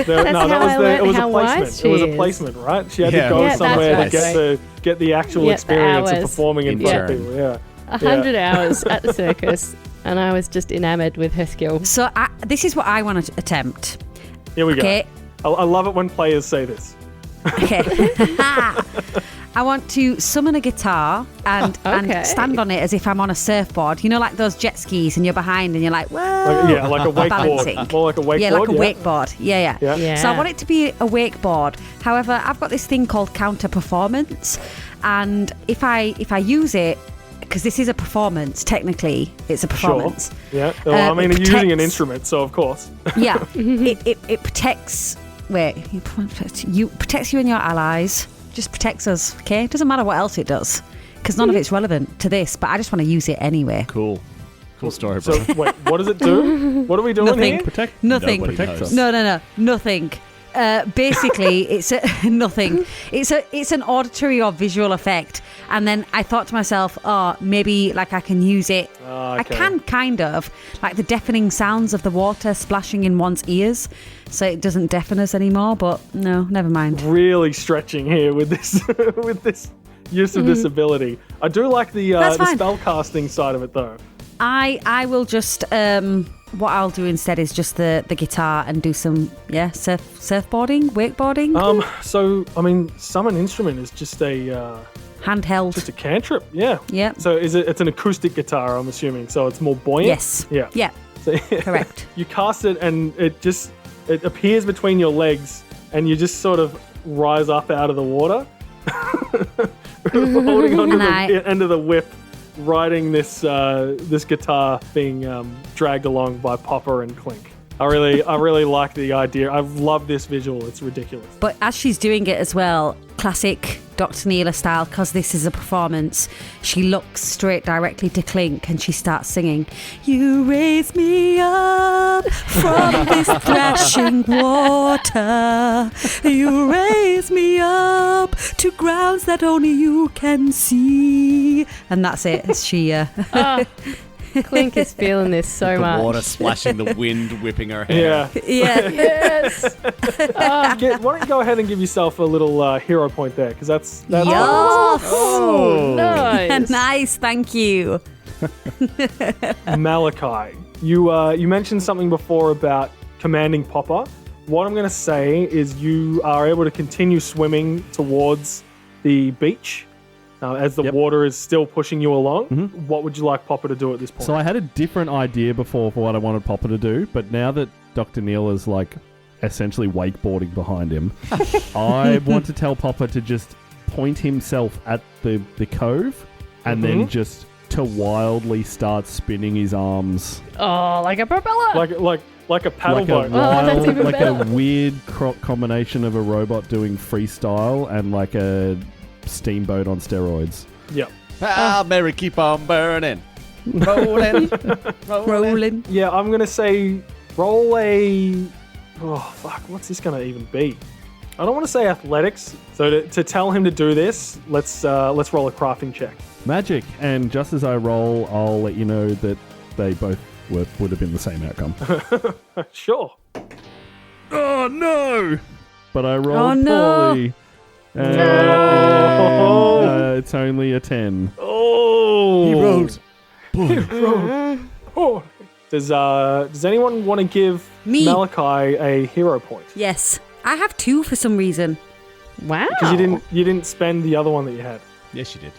No, how I learned it was a how placement. wise It was she a is. placement, right? She had Yeah. to go Yeah, that's somewhere right. to get the actual Yeah, the experience of hours. performing in front of Intern. people. Yeah. 100 hours at the circus, and I was just enamored with her skill. So this is what I want to attempt. Here we Okay. go. I love it when players say this. Okay. I want to summon a guitar and stand on it as if I'm on a surfboard. You know, like those jet skis, and you're behind and you're like, whoa. Like a wakeboard. Balancing. More like a wakeboard. Yeah, like a wakeboard. Yeah. Yeah. So I want it to be a wakeboard. However, I've got this thing called counter performance, and if I use it, because this is a performance, technically, it's a performance. Sure. Yeah. Well, I mean, it you're using an protects- instrument, so of course. Yeah, it protects. Wait, protects you and your allies. Just protects us. Okay, it doesn't matter what else it does, because none of it's relevant to this. But I just want to use it anyway. Cool. Cool story, So bro. wait, what does it do? What are we doing Nothing. here? Protect. Nothing. Nobody Protects knows. us. No, nothing. Basically, it's nothing. It's an auditory or visual effect, and then I thought to myself, oh, maybe like I can use it. I Okay. can kind of like the deafening sounds of the water splashing in one's ears, so it doesn't deafen us anymore. But no, never mind. Really stretching here with this with this use of this ability. I do like the That's fine. spell casting side of it though. I will just what I'll do instead is just the guitar and do some surfboarding, wakeboarding, So I mean, summon instrument is just a handheld. cantrip. Yeah. Yeah. So it's an acoustic guitar, I'm assuming. So it's more buoyant. Yes. Yeah. Yeah. So, Correct. You cast it and it appears between your legs and you just sort of rise up out of the water, holding onto the end of the whip, riding this guitar being dragged along by Popper and Clink. I really like the idea. I love this visual. It's ridiculous. But as she's doing it as well, classic Dr. Neela style, because this is a performance, she looks straight directly to Clink and she starts singing, "You raise me up from this thrashing water. You raise me up to grounds that only you can see." And that's it. She Clink is feeling this so The much. water splashing, the wind whipping her hair. Yeah. yeah. Yes. Why don't you go ahead and give yourself a little hero point there? Because that's Yes. Oh, nice. Nice, thank you. Malachi. You mentioned something before about commanding Popper. What I'm going to say is you are able to continue swimming towards the beach as the water is still pushing you along. Mm-hmm. What would you like Popper to do at this point? So I had a different idea before for what I wanted Popper to do, but now that Dr. Neil is like essentially wakeboarding behind him, I want to tell Popper to just point himself at the cove and then just to wildly start spinning his arms. Oh, like a propeller. like a paddle Like boat. a that's wild, even like better. a weird combination of a robot doing freestyle and like a steamboat on steroids. Yep. Ah, Mary, keep on burning. Rolling. Rolling. Yeah, I'm going to say roll a... Oh, fuck. What's this going to even be? I don't want to say athletics. So to tell him to do this, let's roll a crafting check. Magic. And just as I roll, I'll let you know that they both would have been the same outcome. Sure. Oh, no! But I rolled Oh, no. poorly. And it's only a 10. Oh! He rolled. Oh. Does anyone want to give Me. Malachi a hero point? Yes. I have 2 for some reason. Wow. Because you didn't spend the other one that you had. Yes, you did.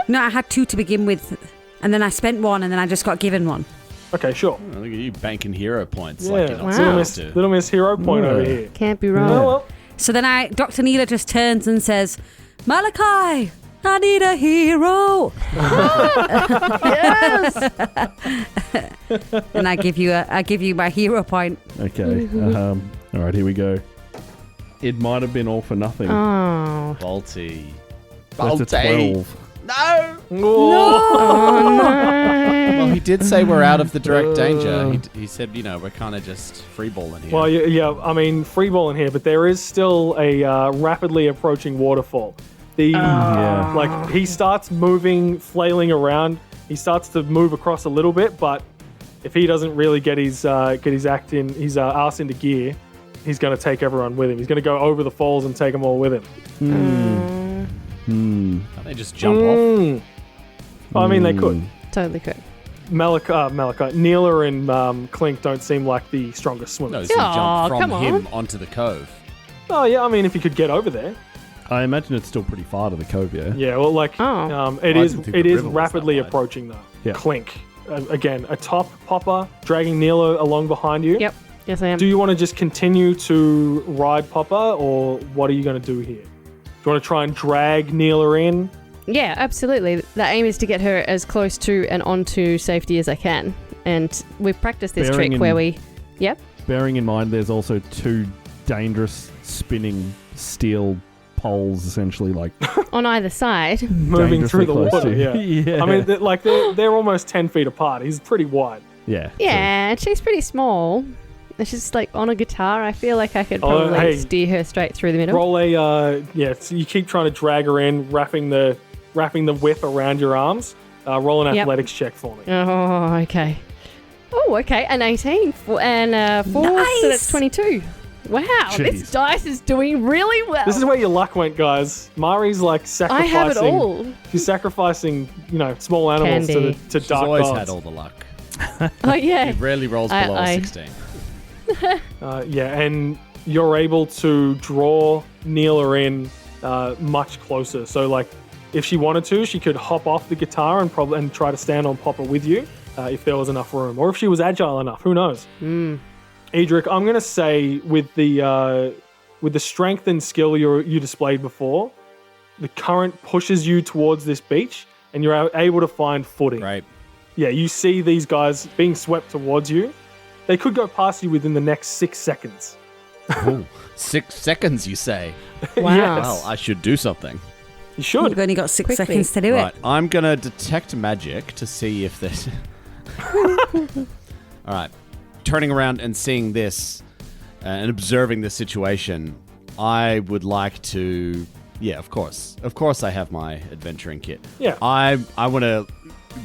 No, I had 2 to begin with, and then I spent 1, and then I just got given 1. Okay, sure. Oh, look at you banking hero points. Yeah, Like you're not Wow. supposed to. Little Miss Hero point Yeah. over here. Can't be Oh, wrong. well. So then Dr. Neela just turns and says, "Malachi, I need a hero." Yes. And I give you my hero point. Okay. All right, here we go. It might have been all for nothing. Oh. Balti. That's a 12. No! Oh. Well, he did say we're out of the direct danger. He said, we're kind of just freeballing here. Well, yeah, I mean, freeballing here, but there is still a rapidly approaching waterfall. Yeah. Like, he starts moving, flailing around. He starts to move across a little bit, but if he doesn't really get his act in, his ass into gear, he's going to take everyone with him. He's going to go over the falls and take them all with him. Can't they just jump off? I mean, they could. Totally could. Malachi, Neela and Clink don't seem like the strongest No, swimmers. he's going to Aw, jump come from him onto the cove. Oh, yeah, I mean, if he could get over there. I imagine it's still pretty far to the cove, yeah? Yeah, well, like, Oh. it I is didn't think the river was rapidly that wide. approaching, though. Yeah. Clink. Again, a top Popper dragging Neela along behind you. Yep. Yes, I am. Do you want to just continue to ride Popper, or what are you going to do here? Do you want to try and drag Neela in? Yeah, absolutely. The aim is to get her as close to and onto safety as I can. And we've practiced this Bearing trick in- where we... Yep. Bearing in mind there's also 2 dangerous spinning steel poles essentially, like On either side. moving through the dangerously close water. to you. Yeah. Yeah. I mean, they're almost 10 feet apart. He's pretty wide. Yeah. Yeah, and she's pretty small. And she's like on a guitar. I feel like I could probably hey. steer her straight through the middle. Roll a so you keep trying to drag her in, wrapping the whip around your arms. Roll an Yep. athletics check for me. Oh, okay. Oh, okay. An 18 and 4, so Nice. that's 22. Wow, this Jeez. dice is doing really well. This is where your luck went, guys. Mari's like I sacrificing. have it all. She's sacrificing, small animals Candy. to She's dark always gods. had all the luck. Oh, yeah. It rarely rolls I- below I- 16. And you're able to draw Neela in much closer. So, like, if she wanted to, she could hop off the guitar and try to stand on Popper with you if there was enough room, or if she was agile enough. Who knows? Edric, I'm gonna say with the strength and skill you displayed before, the current pushes you towards this beach, and you're able to find footing. Right. Yeah, you see these guys being swept towards you. They could go past you within the next 6 seconds. Ooh, 6 seconds, you say? Wow. Yes. Well, I should do something. You should. You've only got 6 Quickly. seconds to do Right, it. I'm gonna detect magic to see if there's. All right, turning around and seeing this and observing this situation, I would like to. Yeah, of course, I have my adventuring kit. Yeah. I want to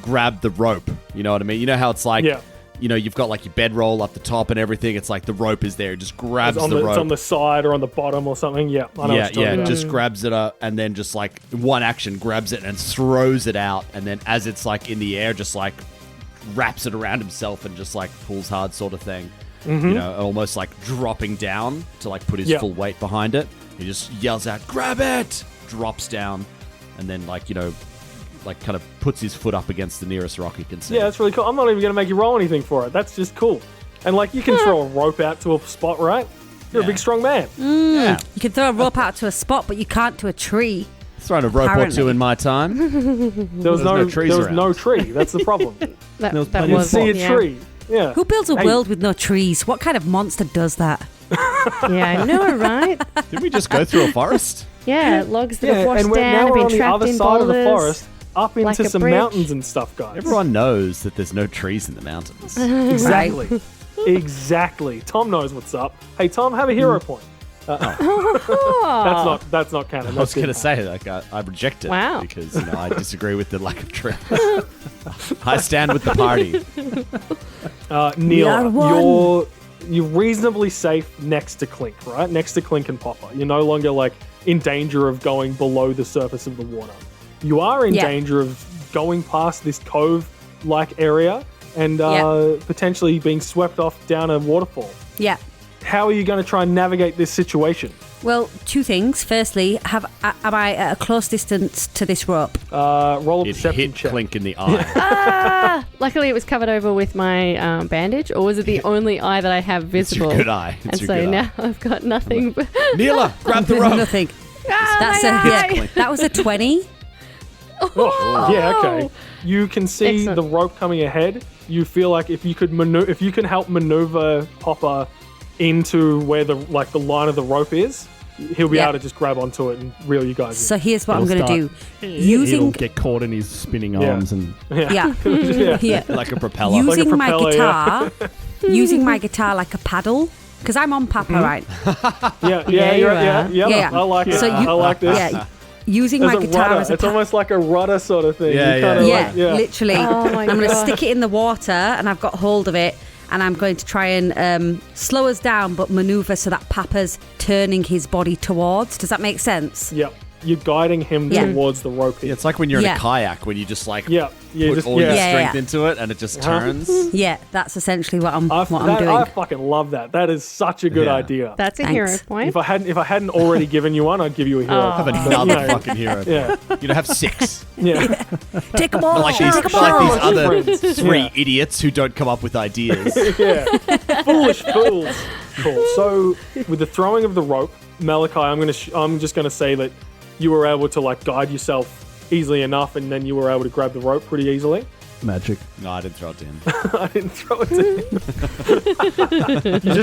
grab the rope. You know what I mean? You know how it's like. Yeah. You've got like your bedroll up the top and everything. It's like the rope is there. It just grabs It's the rope. on the side or on the bottom or something. Yeah, I know what you're talking about. just grabs it up and then just like one action grabs it and throws it out, and then as it's like in the air, just like wraps it around himself and just like pulls hard, sort of thing. Almost like dropping down to like put his Yeah. full weight behind it. He just yells out, "Grab it!" Drops down, and then like kind of puts his foot up against the nearest rock he can see. Yeah, that's really cool. I'm not even going to make you roll anything for it. That's just cool. And like, you can throw a rope out to a spot, right? You're a big, strong man. Yeah. You can throw a rope out to a spot, but you can't to a tree. Thrown a rope or Apparently. two in my time. There was no trees there was around. no tree. That's the problem. That was that plenty You of was see a yeah. tree. Yeah. Who builds a Hey. world with no trees? What kind of monster does that? Yeah, I know, right? Did we just go through a forest? Yeah, logs that have Yeah, washed and down, now have we're been on the trapped other in side of the boulders. forest, up like into a some bridge. mountains and stuff, guys. Everyone knows that there's no trees in the mountains. Exactly. Exactly. Tom knows what's up. Hey, Tom, have a hero point. Oh. That's not canon. I was going to say, like, I reject it Wow. because I disagree with the lack of trees. I stand with the party. Neela, are one. you're reasonably safe next to Clink, right? Next to Clink and Popper. You're no longer like in danger of going below the surface of the water. You are in Yeah. danger of going past this cove-like area and Yeah. potentially being swept off down a waterfall. Yeah. How are you going to try and navigate this situation? Well, two things. Firstly, am I at a close distance to this rope? Roll a It perception hit check. Clink in the eye. Luckily, it was covered over with my bandage, or was it the only eye that I have It's your visible? good eye. And It's your so good now I've got nothing. But Neela, grab the rope. Nothing. That's my yeah. eye. That was a 20. Oh, yeah, okay. You can see Excellent. the rope coming ahead. You feel like if you can help maneuver Popper into where the line of the rope is, he'll be Yeah. able to just grab onto it and reel you guys So here's what I'm It'll going to do. He'll Using get caught in his spinning Yeah. arms and in. yeah, yeah. yeah. Like a propeller. Using my propeller, guitar, using my guitar like a paddle, because I'm on Papa, right? Yeah, Yeah, you you're- are. yeah. I like it. So I like this. Yeah, using As my a guitar rudder. as a It's almost like a rudder sort of thing. Yeah, You yeah. kinda yeah, like- yeah. literally. Oh my I'm going to God. stick it in the water, and I've got hold of it, and I'm going to try and slow us down, but maneuver so that Papa's turning his body towards. Does that make sense? Yep. You're guiding him Yeah. towards the rope. Yeah, it's like when you're in Yeah. a kayak, when you just like Yeah. You put just all your Yeah, strength yeah. into it and it just Uh-huh. turns. Yeah, that's essentially what I'm doing. I fucking love that. That is such a good Yeah. idea. That's a Thanks. hero point. If I hadn't already given you one, I'd give you a hero. Oh. Have point. another You know, fucking hero. Yeah. You'd have 6. Yeah. Take them all. Like these, take 'em like all. these other Friends. 3 Yeah. idiots who don't come up with ideas. Yeah. Foolish fools. Cool. So with the throwing of the rope, Malachi, I'm just gonna say that you were able to like guide yourself easily enough, and then you were able to grab the rope pretty easily. magic. No, I didn't throw it to him. I didn't throw it to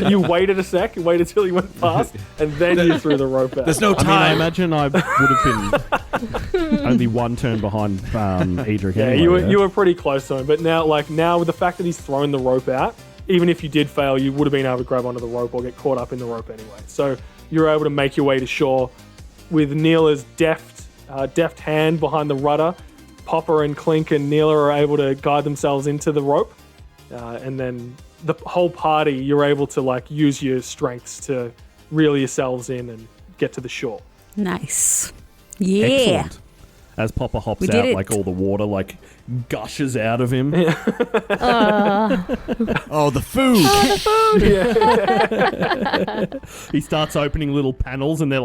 him. You waited a sec, you waited till he went past, and then you threw the rope out. There's no I mean, I time. imagine I would have been only one turn behind Edric. Yeah, anyway, you were pretty close to him, but now with the fact that he's thrown the rope out, even if you did fail, you would have been able to grab onto the rope or get caught up in the rope anyway. So you're able to make your way to shore with Neela's deft hand behind the rudder. Popper and Clink and Neela are able to guide themselves into the rope, and then the whole party, you're able to use your strengths to reel yourselves in and get to the shore. Nice. Yeah. Excellent. As Popper hops We did out, it. all the water gushes out of him. Oh, the food. He starts opening little panels, and they're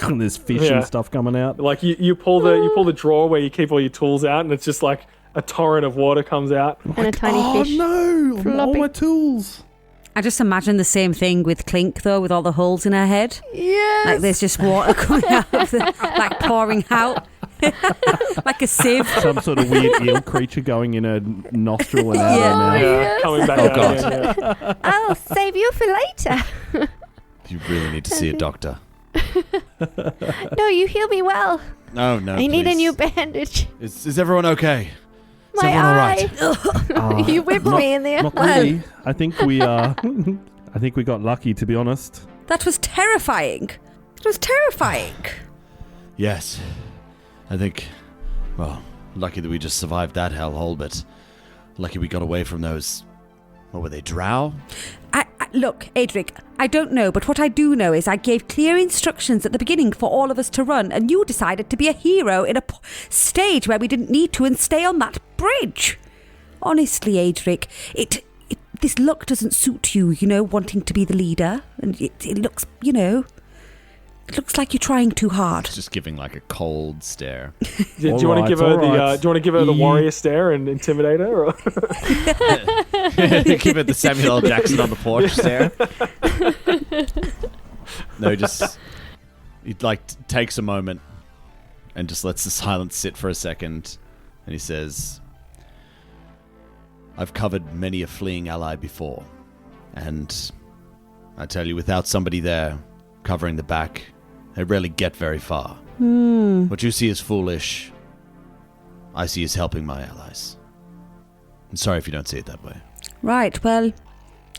and there's fish and stuff coming out. You pull the drawer where you keep all your tools out, and it's just like a torrent of water comes out. And a tiny fish. Oh no! All flopping. my tools. I just imagine the same thing with Clink, though, with all the holes in her head. Yes. Like there's just water coming out of pouring out. Like a sieve. Some sort of weird eel creature going in a nostril and out Yeah. her mouth. Yeah, coming back out God. again. Yeah. I'll save you for later. You really need to see a doctor. No, you heal me well. No, I need a please. new bandage. Is everyone okay? Is My everyone all eye. right? You whipped me in there. Not really. I think we I think we got lucky, to be honest. That was terrifying. It was terrifying. Yes. I think, well, lucky that we just survived that hellhole, but lucky we got away from those, what were they, Drow? Look, Adric, I don't know, but what I do know is I gave clear instructions at the beginning for all of us to run, and you decided to be a hero in a stage where we didn't need to and stay on that bridge. Honestly, Adric, this look doesn't suit you, wanting to be the leader, and it looks, it looks like you're trying too hard. Just giving a cold stare. Do you want to give her the You- warrior stare and intimidate her? Or? Give it the Samuel L. Jackson on the porch stare. No, he takes a moment and just lets the silence sit for a second, and he says, I've covered many a fleeing ally before, and I tell you, without somebody there covering the back, they rarely get very far. What you see as foolish, I see as helping my allies. I'm sorry if you don't see it that way. Right, well,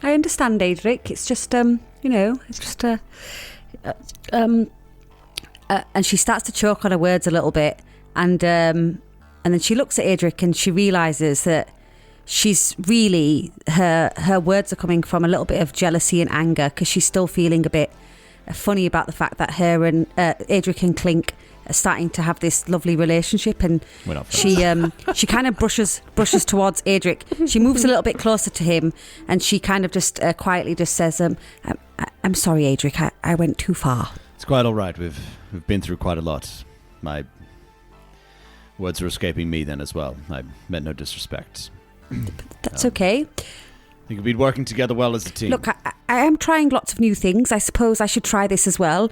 I understand, Adric. It's just, it's just and she starts to choke on her words a little bit, and then she looks at Adric and she realizes that she's really her words are coming from a little bit of jealousy and anger because she's still feeling a bit funny about the fact that her and Adric and Clink are starting to have this lovely relationship, and We're not she kind of brushes towards Adric. She moves a little bit closer to him, and she kind of just quietly just says, "I'm sorry, Adric. I went too far." It's quite all right. We've been through quite a lot. My words are escaping me then as well. I meant no disrespect. That's okay. I think we've been working together well as a team. Look, I am trying lots of new things. I suppose I should try this as well.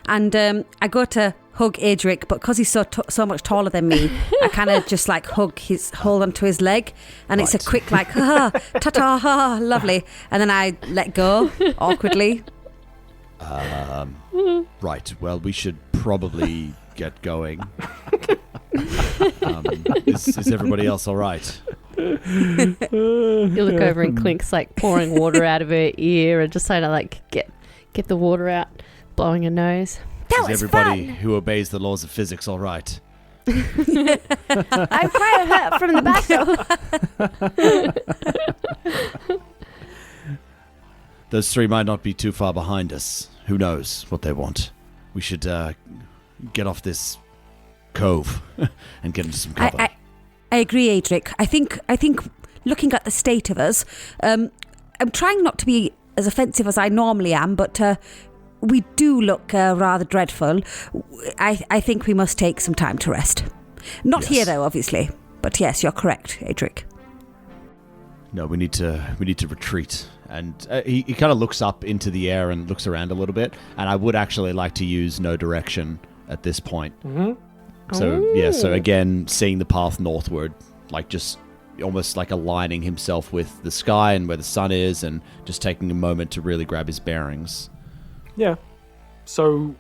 And I go to hug Adric, but because he's so much taller than me, I kind of just hold onto his leg, and it's a Right. quick ta-ta, lovely. And then I let go awkwardly. Right. Well, we should probably get going. Is everybody else all right? You look over and Clink's pouring water out of her ear and just trying to get the water out, blowing her nose. That Is was everybody fun. who obeys the laws of physics all right? I'm quite hurt from the back though. Those three might not be too far behind us. Who knows what they want? We should get off this cove and get into some cover. I agree, Adric. I think looking at the state of us, I'm trying not to be as offensive as I normally am, but we do look rather dreadful. I think we must take some time to rest. Not Yes. here, though, obviously. But yes, you're correct, Adric. No, we need to retreat. And he kind of looks up into the air and looks around a little bit. And I would actually like to use no direction at this point. Mm-hmm. So, yeah, so again, seeing the path northward, just almost like aligning himself with the sky and where the sun is, and just taking a moment to really grab his bearings. Yeah. So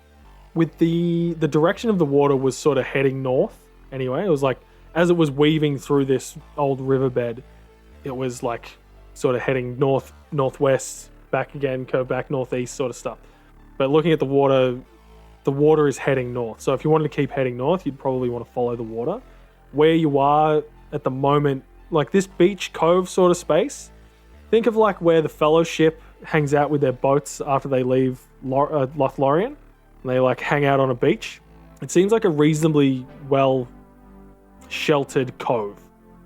with the direction of the water was sort of heading north anyway. It was like, as it was weaving through this old riverbed, it was like sort of heading north, northwest, back again, curve back northeast sort of stuff. But looking at the water is heading north. So if you wanted to keep heading north, you'd probably want to follow the water. Where you are at the moment, like this beach cove sort of space, think of like where the Fellowship hangs out with their boats after they leave Lothlorien. And they like hang out on a beach. It seems like a reasonably well sheltered cove.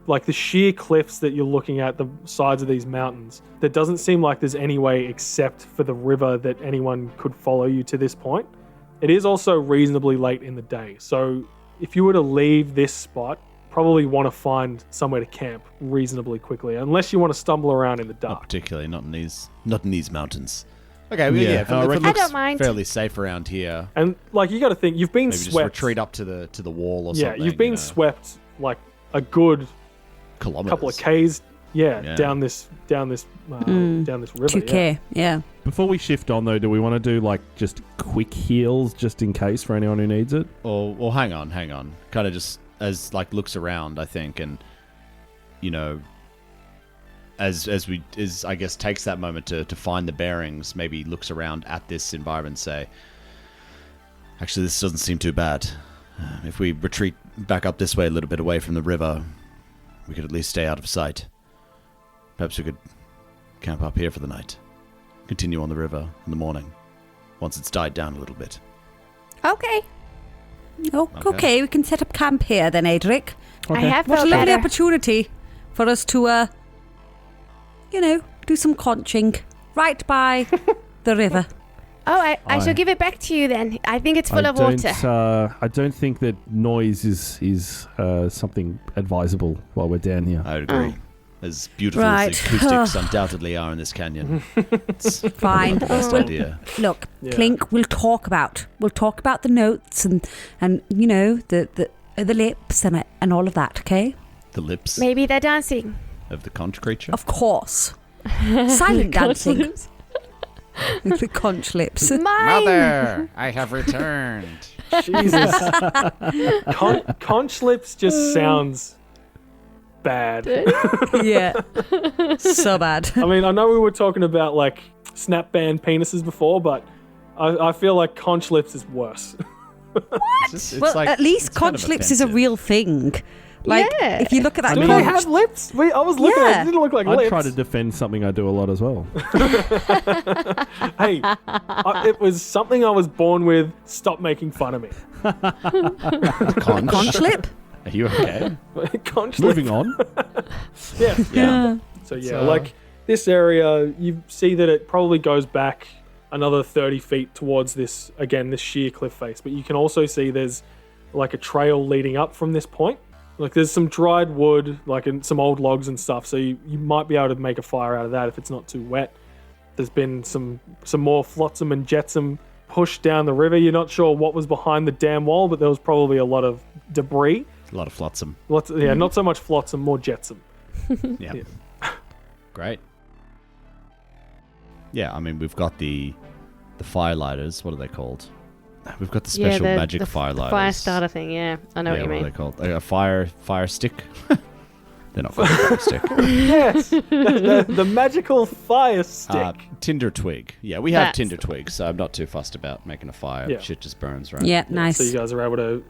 Like the sheer cliffs that you're looking at, the sides of these mountains, there doesn't seem like there's any way except for the river that anyone could follow you to this point. It is also reasonably late in the day, so if you were to leave this spot, probably want to find somewhere to camp reasonably quickly, unless you want to stumble around in the dark. Not particularly, not in these mountains. Okay, well, yeah, if it I looks don't mind. fairly safe around here, And like you got to think, you've been maybe just swept. retreat up to the wall or Yeah, something. you've been swept like a good kilometers. couple of k's. Yeah. Down this river. 2K, yeah. Before we shift on, though, do we want to do like just quick heals just in case for anyone who needs it? Or hang on. Kind of just as like looks around, I think, and as I guess takes that moment to find the bearings, maybe looks around at this environment and say, actually, this doesn't seem too bad. If we retreat back up this way a little bit away from the river, we could at least stay out of sight. Perhaps we could camp up here for the night. Continue on the river in the morning, once it's died down a little bit. Okay. Oh, okay, we can set up camp here then, Adric. I have What a felt lovely better. opportunity for us to, do some conching right by the river. Oh, I shall give it back to you then. I think it's full of water. I don't think that noise is something advisable while we're down here. I would agree. As beautiful Right. as the acoustics undoubtedly are in this canyon, it's Fine. not the best idea. Look, Yeah. Clink, we'll talk about the notes and the lips and all of that, okay? The lips Maybe they're dancing. of the conch creature. Of course. Silent dancing. The conch lips. Mine. I have returned. Jesus. Conch lips just sounds bad. Yeah. So bad. I mean, I know we were talking about like snap band penises before, but I feel like conch lips is worse. Well, at least conch lips is a real thing. Like, Yeah. if you look at that Do they conch... have lips? I was looking at it. It didn't look like I'd lips. try to defend something I do a lot as well. Hey, it was something I was born with. Stop making fun of me. Conch. Conch lip? Are you okay? Conch lip. Moving on. Yeah. Yeah. So yeah, like this area, you see that it probably goes back another 30 feet towards this sheer cliff face. But you can also see there's like a trail leading up from this point. Like there's some dried wood, like and some old logs and stuff. So you might be able to make a fire out of that if it's not too wet. There's been some more flotsam and jetsam pushed down the river. You're not sure what was behind the dam wall, but there was probably a lot of debris. A lot of flotsam. Not so much flotsam, more jetsam. Yeah. Great. Yeah, I mean, we've got the firelighters. What are they called? We've got the special magic firelighters. Fire starter thing, yeah. I know what you What are mean. they called? A fire stick? They're not called a fire stick. Yes, the magical fire stick. Tinder twig. Yeah, we have That's tinder twigs, so I'm not too fussed about making a fire. Yeah. Shit just burns, right? Yeah, nice. So you guys are able to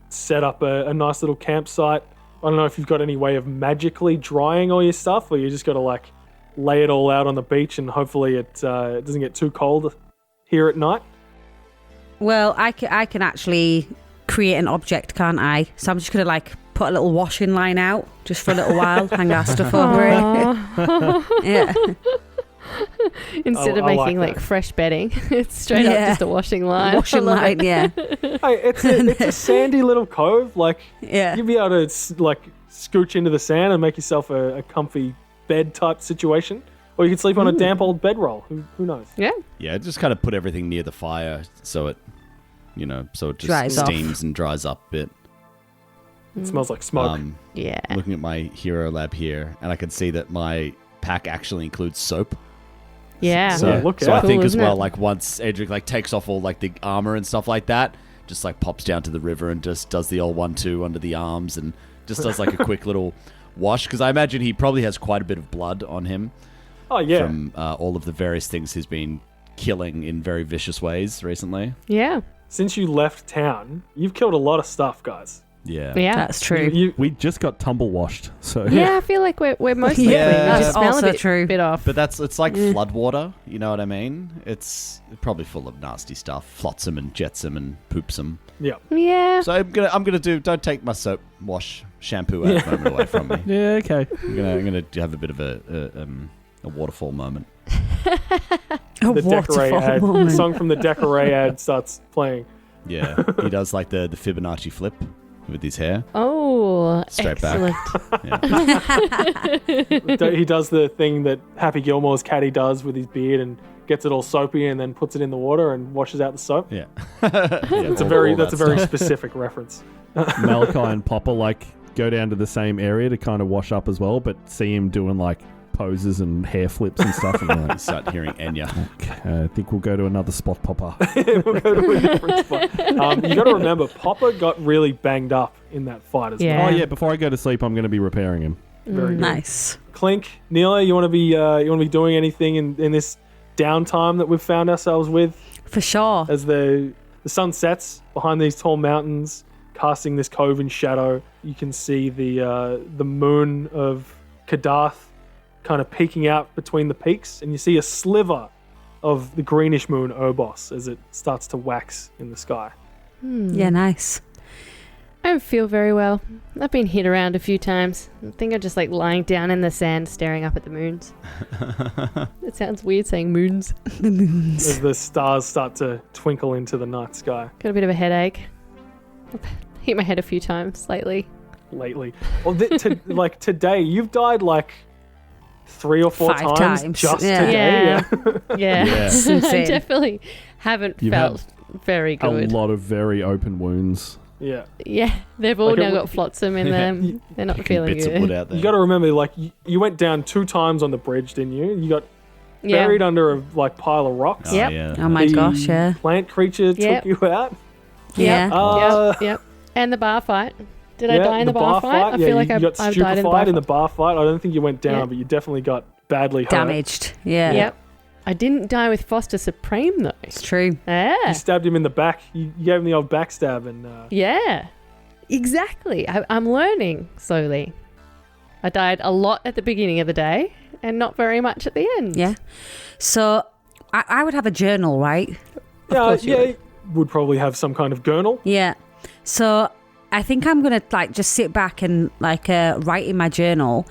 set up a nice little campsite. I don't know if you've got any way of magically drying all your stuff, or you just got to like lay it all out on the beach and hopefully it doesn't get too cold here at night. Well, I can actually create an object, can't I? So I'm just going to like put a little washing line out just for a little while, hang our stuff over it. Yeah. Instead of I like making like that. fresh bedding, it's straight up Yeah. just a washing line. Washing I love line, it. yeah. Hey, it's a sandy little cove. Like Yeah. you'd be able to like scooch into the sand and make yourself a comfy bed type situation, or you could sleep on a damp old bedroll. Who knows? Yeah. Yeah, just kind of put everything near the fire so it, just Dries off. steams and dries up a bit. It smells like smoke. Yeah. Looking at my hero lab here, and I can see that my pack actually includes soap. Yeah. So, look so I out. think Cool, as isn't well, it? like once Edric like takes off all like the armor and stuff like that, just like pops down to the river and just does the old 1-2 under the arms and just does like a quick little wash, because I imagine he probably has quite a bit of blood on him. Oh, yeah. From all of the various things he's been killing in very vicious ways recently. Yeah. Since you left town, you've killed a lot of stuff, guys. Yeah. Yeah. That's true. We just got tumble washed, so Yeah, I feel like we're mostly Yeah, clean. We that's just smell also a bit, true. bit off. But it's like flood water, you know what I mean? It's probably full of nasty stuff, flotsam and jetsam and poopsam. Yeah. Yeah. So I'm gonna do. Don't take my soap wash shampoo at the moment away from me. yeah, okay. I'm gonna have a bit of a waterfall moment. The Decorate ad. The moment. song from the Decorate ad starts playing. Yeah, he does like the Fibonacci flip with his hair. Oh, Straight excellent. back. Yeah. He does the thing that Happy Gilmore's caddy does with his beard and gets it all soapy and then puts it in the water and washes out the soap. Yeah. That's a very specific reference. Malachi and Popper like go down to the same area to kind of wash up as well, but see him doing like poses and hair flips and stuff. And they're like, Start hearing Enya. I think we'll go to another spot, Popper. We'll go to a different spot. You got to remember, Popper got really banged up in that fight as Yeah. Oh yeah, before I go to sleep, I'm going to be repairing him. Very good. Nice. Clink, Neela, you want to be doing anything in this downtime that we've found ourselves with For sure. as the sun sets behind these tall mountains, casting this cove in shadow. You can see the moon of Kadarth kind of peeking out between the peaks, and you see a sliver of the greenish moon Obos as it starts to wax in the sky. Yeah, nice. I don't feel very well. I've been hit around a few times. I think I'm just like lying down in the sand staring up at the moons. It sounds weird saying moons. The moons. As the stars start to twinkle into the night sky Got a bit of a headache. I've hit my head a few times lately. lately. Well, like today, you've died like 3 or 4 5 times times. just Yeah. today. Yeah. Yeah. It's I insane. definitely haven't You've felt very A good. lot of very open wounds. Yeah. Yeah, they've all Like now it- got flotsam in them. They're not Picking feeling bits of wood good. out there. You got to remember, like, you went down 2 times on the bridge, didn't you? You got Yeah. buried under a like pile of rocks. Oh, Yep. yeah. Oh my The gosh, yeah. Plant creature Yep. took you out. Yeah. Yep. And the bar fight. Did I die in the bar fight? I Yeah, feel like you got I've died in the bar stupefied in the fight. bar fight. I don't think you went down, Yeah. but you definitely got badly hurt. Damaged. Yeah. Yep. I didn't die with Foster Supreme though. It's true. Yeah. You stabbed him in the back. You gave him the old backstab, and Yeah. Exactly. I'm learning slowly. I died a lot at the beginning of the day and not very much at the end. Yeah. So I would have a journal, right? course you you would probably have some kind of journal. Yeah. So I think I'm gonna like just sit back and like write in my journal,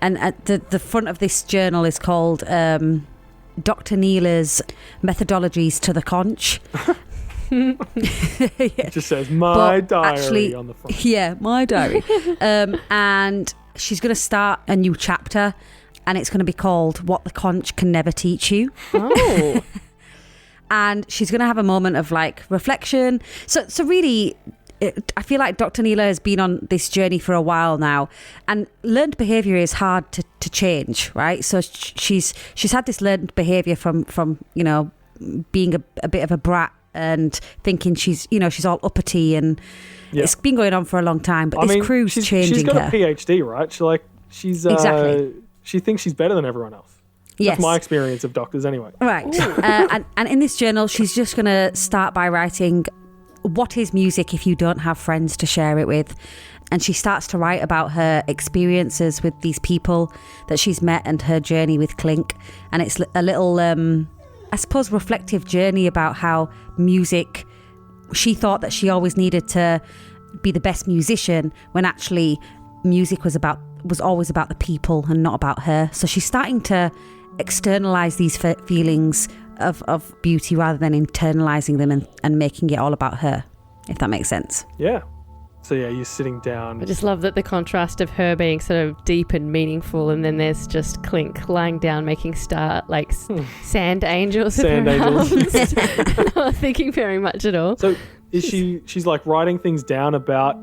and at the front of this journal is called Dr. Neela's Methodologies to the Conch. It just says my But diary actually- on the front. Yeah, my diary. And she's gonna start a new chapter, and it's gonna be called "What the Conch Can Never Teach You." Oh. And she's going to have a moment of like reflection. So really, I feel like Dr. Neela has been on this journey for a while now, and learned behavior is hard to change, right? So she's had this learned behavior from being a bit of a brat and thinking she's all uppity, and Yeah. it's been going on for a long time. But this crew's changing she's got her. a PhD, right? She's Exactly. She thinks she's better than everyone else. Yes. That's my experience of doctors, anyway. Right. And in this journal, she's just going to start by writing, what is music if you don't have friends to share it with? And she starts to write about her experiences with these people that she's met and her journey with Clink. And it's a little, I suppose, reflective journey about how music, she thought that she always needed to be the best musician, when actually music was always about the people and not about her. So she's starting to externalize these feelings of beauty rather than internalizing them and making it all about her, if that makes sense. Yeah. So yeah, you're sitting I down. just love that the contrast of her being sort of deep and meaningful, and then there's just Clink lying down making sand angels. Sand with her angels. arms. Not thinking very much at all. So is she's like writing things down about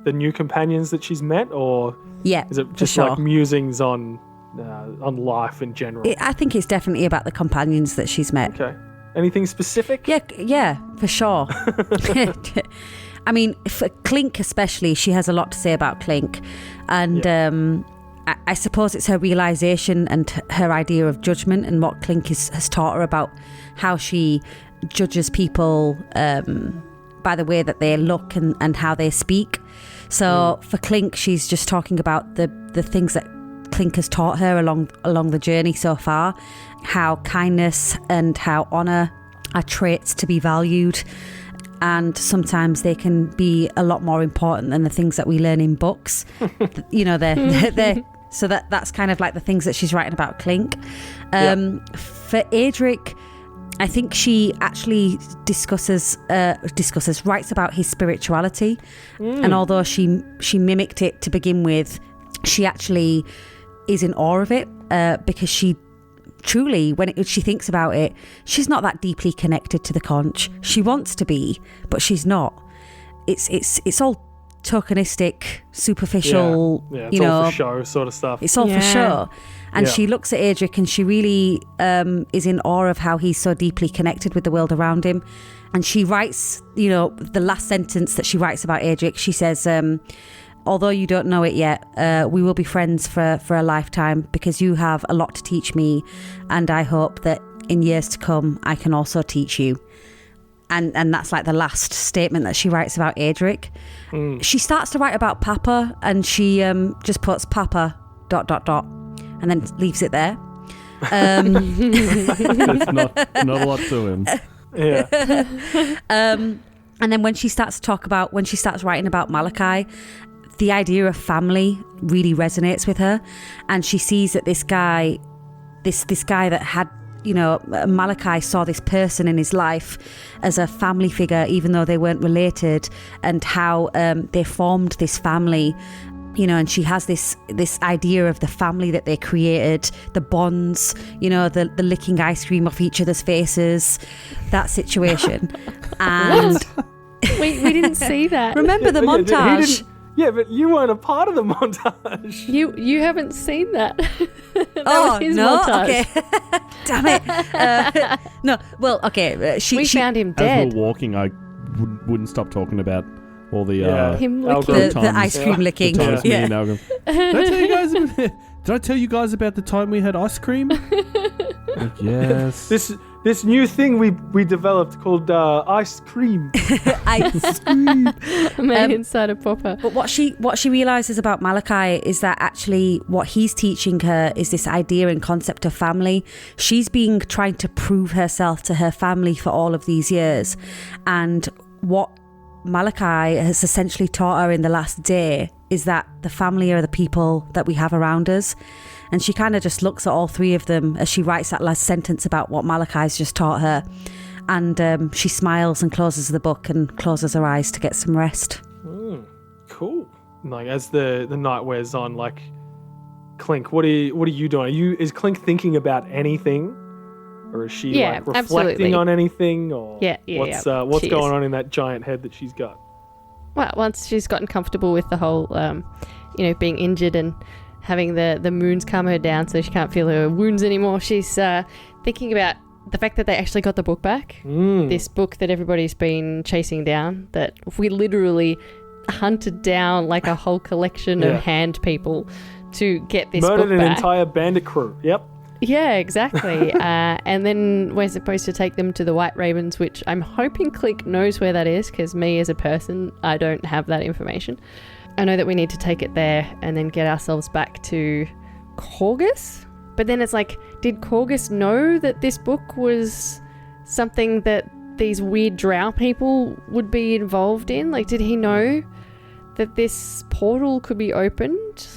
the new companions that she's met, or is it just like musings on life in general? I think it's definitely about the companions that she's met. Okay. Anything specific? Yeah, for sure. I mean, for Clink especially, she has a lot to say about Clink. And I suppose it's her realisation and her idea of judgment and what Clink has taught her about how she judges people by the way that they look and how they speak. So for Clink, she's just talking about the things that Clink has taught her along the journey so far, how kindness and how honour are traits to be valued, and sometimes they can be a lot more important than the things that we learn in books. They're so that's kind of like the things that she's writing about Clink. For Adric, I think she actually writes about his spirituality, and although she mimicked it to begin with, she actually is in awe of it because she truly, when she thinks about it, she's not that deeply connected to the conch. She wants to be, but she's not. It's all tokenistic, superficial. Yeah, it's all for show sort of stuff. It's all for show. And she looks at Adric and she really is in awe of how he's so deeply connected with the world around him. And she writes, the last sentence that she writes about Adric, she says, although you don't know it yet, we will be friends for a lifetime because you have a lot to teach me, and I hope that in years to come I can also teach you. And that's like the last statement that she writes about Adric. She starts to write about Papa, and she just puts Papa ... and then leaves it there. It's not a lot to him. Yeah. And then when she starts writing about Malachi, the idea of family really resonates with her, and she sees that this guy that had, Malachi saw this person in his life as a family figure, even though they weren't related, and how they formed this family. And she has this idea of the family that they created, the bonds, the licking ice cream off each other's faces, that situation. And we didn't see that. Remember the montage? Yeah, but you weren't a part of the montage. You haven't seen that. That was his no? montage. Okay. Damn it. No, well, okay. We found him dead. As we're walking, I wouldn't stop talking about all the him licking the ice cream licking. The times me and Algrim. Did I tell you guys about the time we had ice cream? Like, yes. This new thing we developed called ice cream. Ice cream. Made inside a popper. But what she realizes about Malachi is that actually what he's teaching her is this idea and concept of family. She's been trying to prove herself to her family for all of these years, and what Malachi has essentially taught her in the last day is that the family are the people that we have around us. And she kind of just looks at all three of them as she writes that last sentence about what Malachi's just taught her. And she smiles and closes the book and closes her eyes to get some rest. Cool. Like, as the night wears on, like, Clink, what are you doing? Is Clink thinking about anything? Or is she reflecting absolutely. on anything? Or what's she going is. on in that giant head that she's got? Well, once she's gotten comfortable with the whole, being injured and having the moons calm her down so she can't feel her wounds anymore, she's thinking about the fact that they actually got the book back. This book that everybody's been chasing down, that we literally hunted down like a whole collection of hand people to get this book back. Murdered an entire bandit crew. Yep. Yeah, exactly. And then we're supposed to take them to the White Ravens, which I'm hoping Clink knows where that is, because me as a person, I don't have that information. I know that we need to take it there and then get ourselves back to Corgus. But then it's like, did Corgus know that this book was something that these weird drow people would be involved in? Like, did he know that this portal could be opened?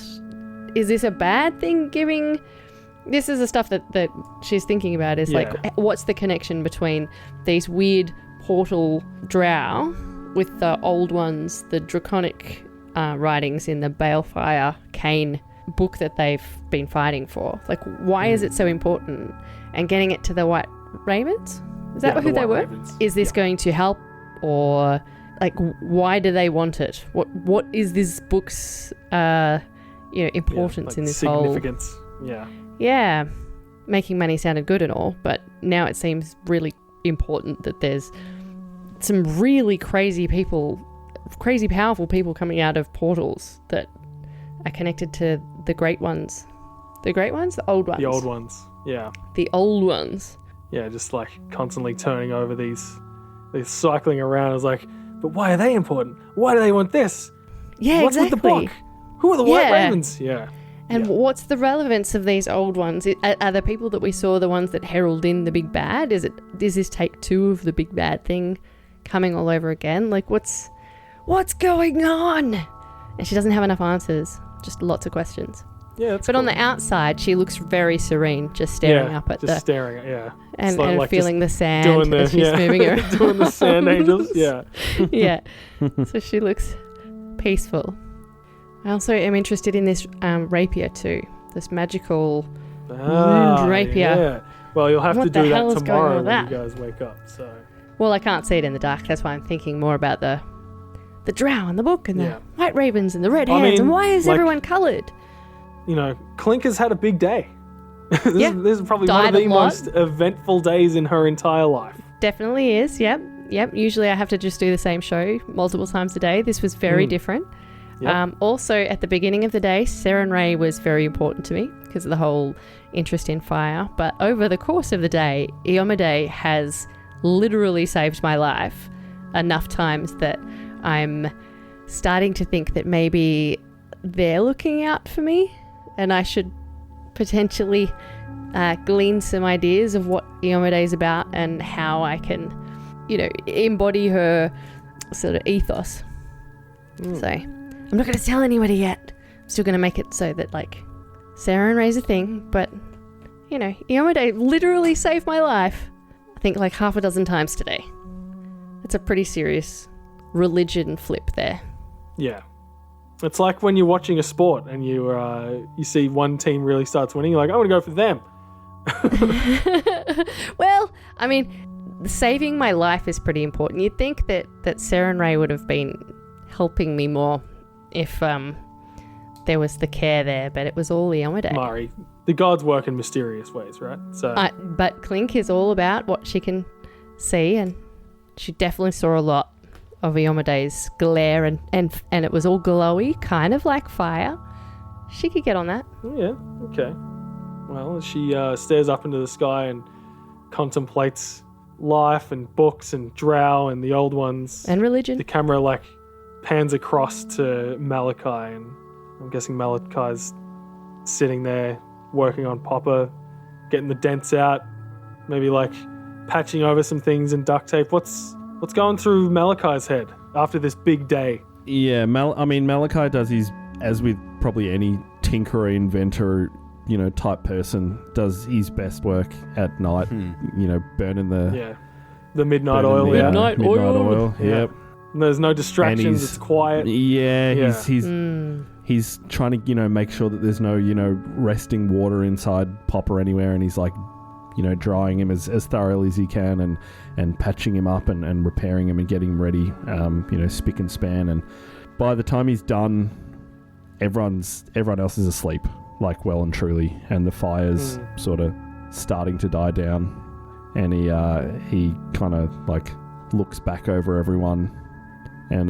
Is this a bad thing giving... This is the stuff that she's thinking about, is like, what's the connection between these weird portal drow with the old ones, the draconic writings in the Balefire Cain book that they've been fighting for? Like, why is it so important? And getting it to the White Ravens? Is that who they were? Ravens. Is this going to help or like, why do they want it? What is this book's importance like in this significance. Yeah, making money sounded good and all, but now it seems really important that there's some really crazy powerful people coming out of portals that are connected to the great ones. The great ones? The old ones? The old ones, yeah. The old ones. Yeah, just like constantly turning over these cycling around. It's like, but why are they important? Why do they want this? Yeah, What's exactly. with the book? Who are the White Ravens? Yeah. And what's the relevance of these old ones? Are the people that we saw the ones that herald in the big bad? Is this take 2 of the big bad thing coming all over again? Like, what's going on? And she doesn't have enough answers. Just lots of questions. Yeah, that's But cool. on the outside, she looks very serene, just staring up at just staring at, and like feeling the sand doing as she's moving around. doing the sand angels, yeah. Yeah. So she looks peaceful. I also am interested in this rapier too. This magical rude rapier. Yeah. Well, you'll have What to the do hell that is going on tomorrow with when that? you guys wake up. So. Well, I can't see it in the dark. That's why I'm thinking more about the drow and the book and the white ravens and the red hands. And why is everyone coloured? You know, Clink has had a big day. this is probably Died one of the a lot. most eventful days in her entire life. Definitely is. Yep. Usually I have to just do the same show multiple times a day. This was very different. Yep. Also, at the beginning of the day, Seren Ray was very important to me because of the whole interest in fire. But over the course of the day, Iomade has literally saved my life enough times that I'm starting to think that maybe they're looking out for me and I should potentially glean some ideas of what Iomade is about and how I can, embody her sort of ethos. So I'm not going to tell anybody yet. I'm still going to make it so that, like, Sarah and Ray's a thing, but, Iomade literally saved my life, I think, like 6 times today. It's a pretty serious religion flip there. Yeah. It's like when you're watching a sport and you see one team really starts winning, you're like, I want to go for them. Well, I mean, saving my life is pretty important. You'd think that Sarah and Ray would have been helping me more if there was the care there, but it was all Iomade. Mari, the gods work in mysterious ways, right? So, but Clink is all about what she can see, and she definitely saw a lot of Iomade's glare, and it was all glowy, kind of like fire. She could get on that. yeah, okay. Well, she stares up into the sky and contemplates life and books and drow and the old ones. And religion. The camera, like, pans across to Malachi, and I'm guessing Malachi's sitting there working on Popper, getting the dents out, maybe like patching over some things in duct tape. What's going through Malachi's head after this big day? Yeah, Malachi does his, as with probably any tinkerer, inventor, type person, does his best work at night, burning the midnight burning oil. the, Yeah. midnight oil. Yeah. Yep. And there's no distractions. It's quiet. Yeah, Yeah. he's trying to, make sure that there's no, resting water inside Popper anywhere, and he's like, drying him as thoroughly as he can and patching him up and repairing him and getting him ready, spick and span. And by the time he's done, everyone else is asleep, like, well and truly, and the fire's sort of starting to die down, and he kind of like looks back over everyone, and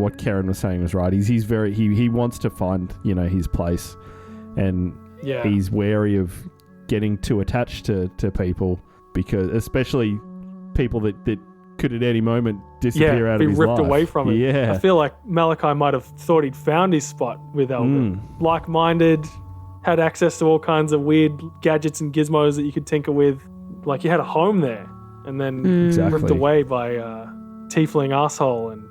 what Karen was saying was right. He's very he wants to find his place, and he's wary of getting too attached to people, because especially people that could at any moment disappear out of his life. Be ripped away from it. Yeah. I feel like Malachi might have thought he'd found his spot with Elvin. Like-minded, had access to all kinds of weird gadgets and gizmos that you could tinker with. Like, you had a home there, and then ripped away by tiefling asshole and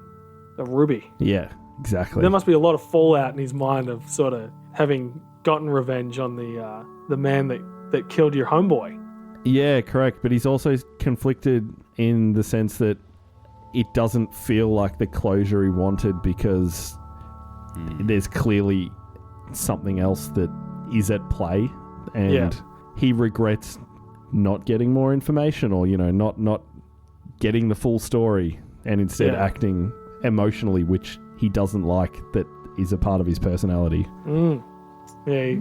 a ruby. Yeah, exactly. There must be a lot of fallout in his mind of sort of having gotten revenge on the man that killed your homeboy. Yeah, correct. But he's also conflicted in the sense that it doesn't feel like the closure he wanted, because there's clearly something else that is at play, and he regrets not getting more information, or not getting the full story. and instead Yeah. acting emotionally, which he doesn't like, that is a part of his personality. Yeah,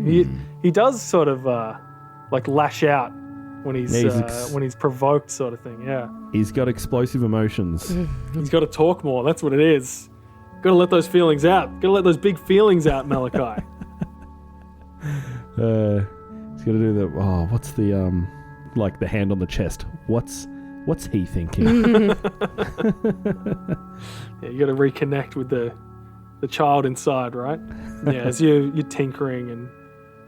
he does sort of like lash out when he's provoked, sort of thing. Yeah, He's got explosive emotions. he's got to talk more. That's what it is. Got to let those feelings out. Got to let those big feelings out, Malachi. He's got to do the what's the like the hand on the chest. What's he thinking? Yeah, you got to reconnect with the child inside, right? Yeah, as you're tinkering and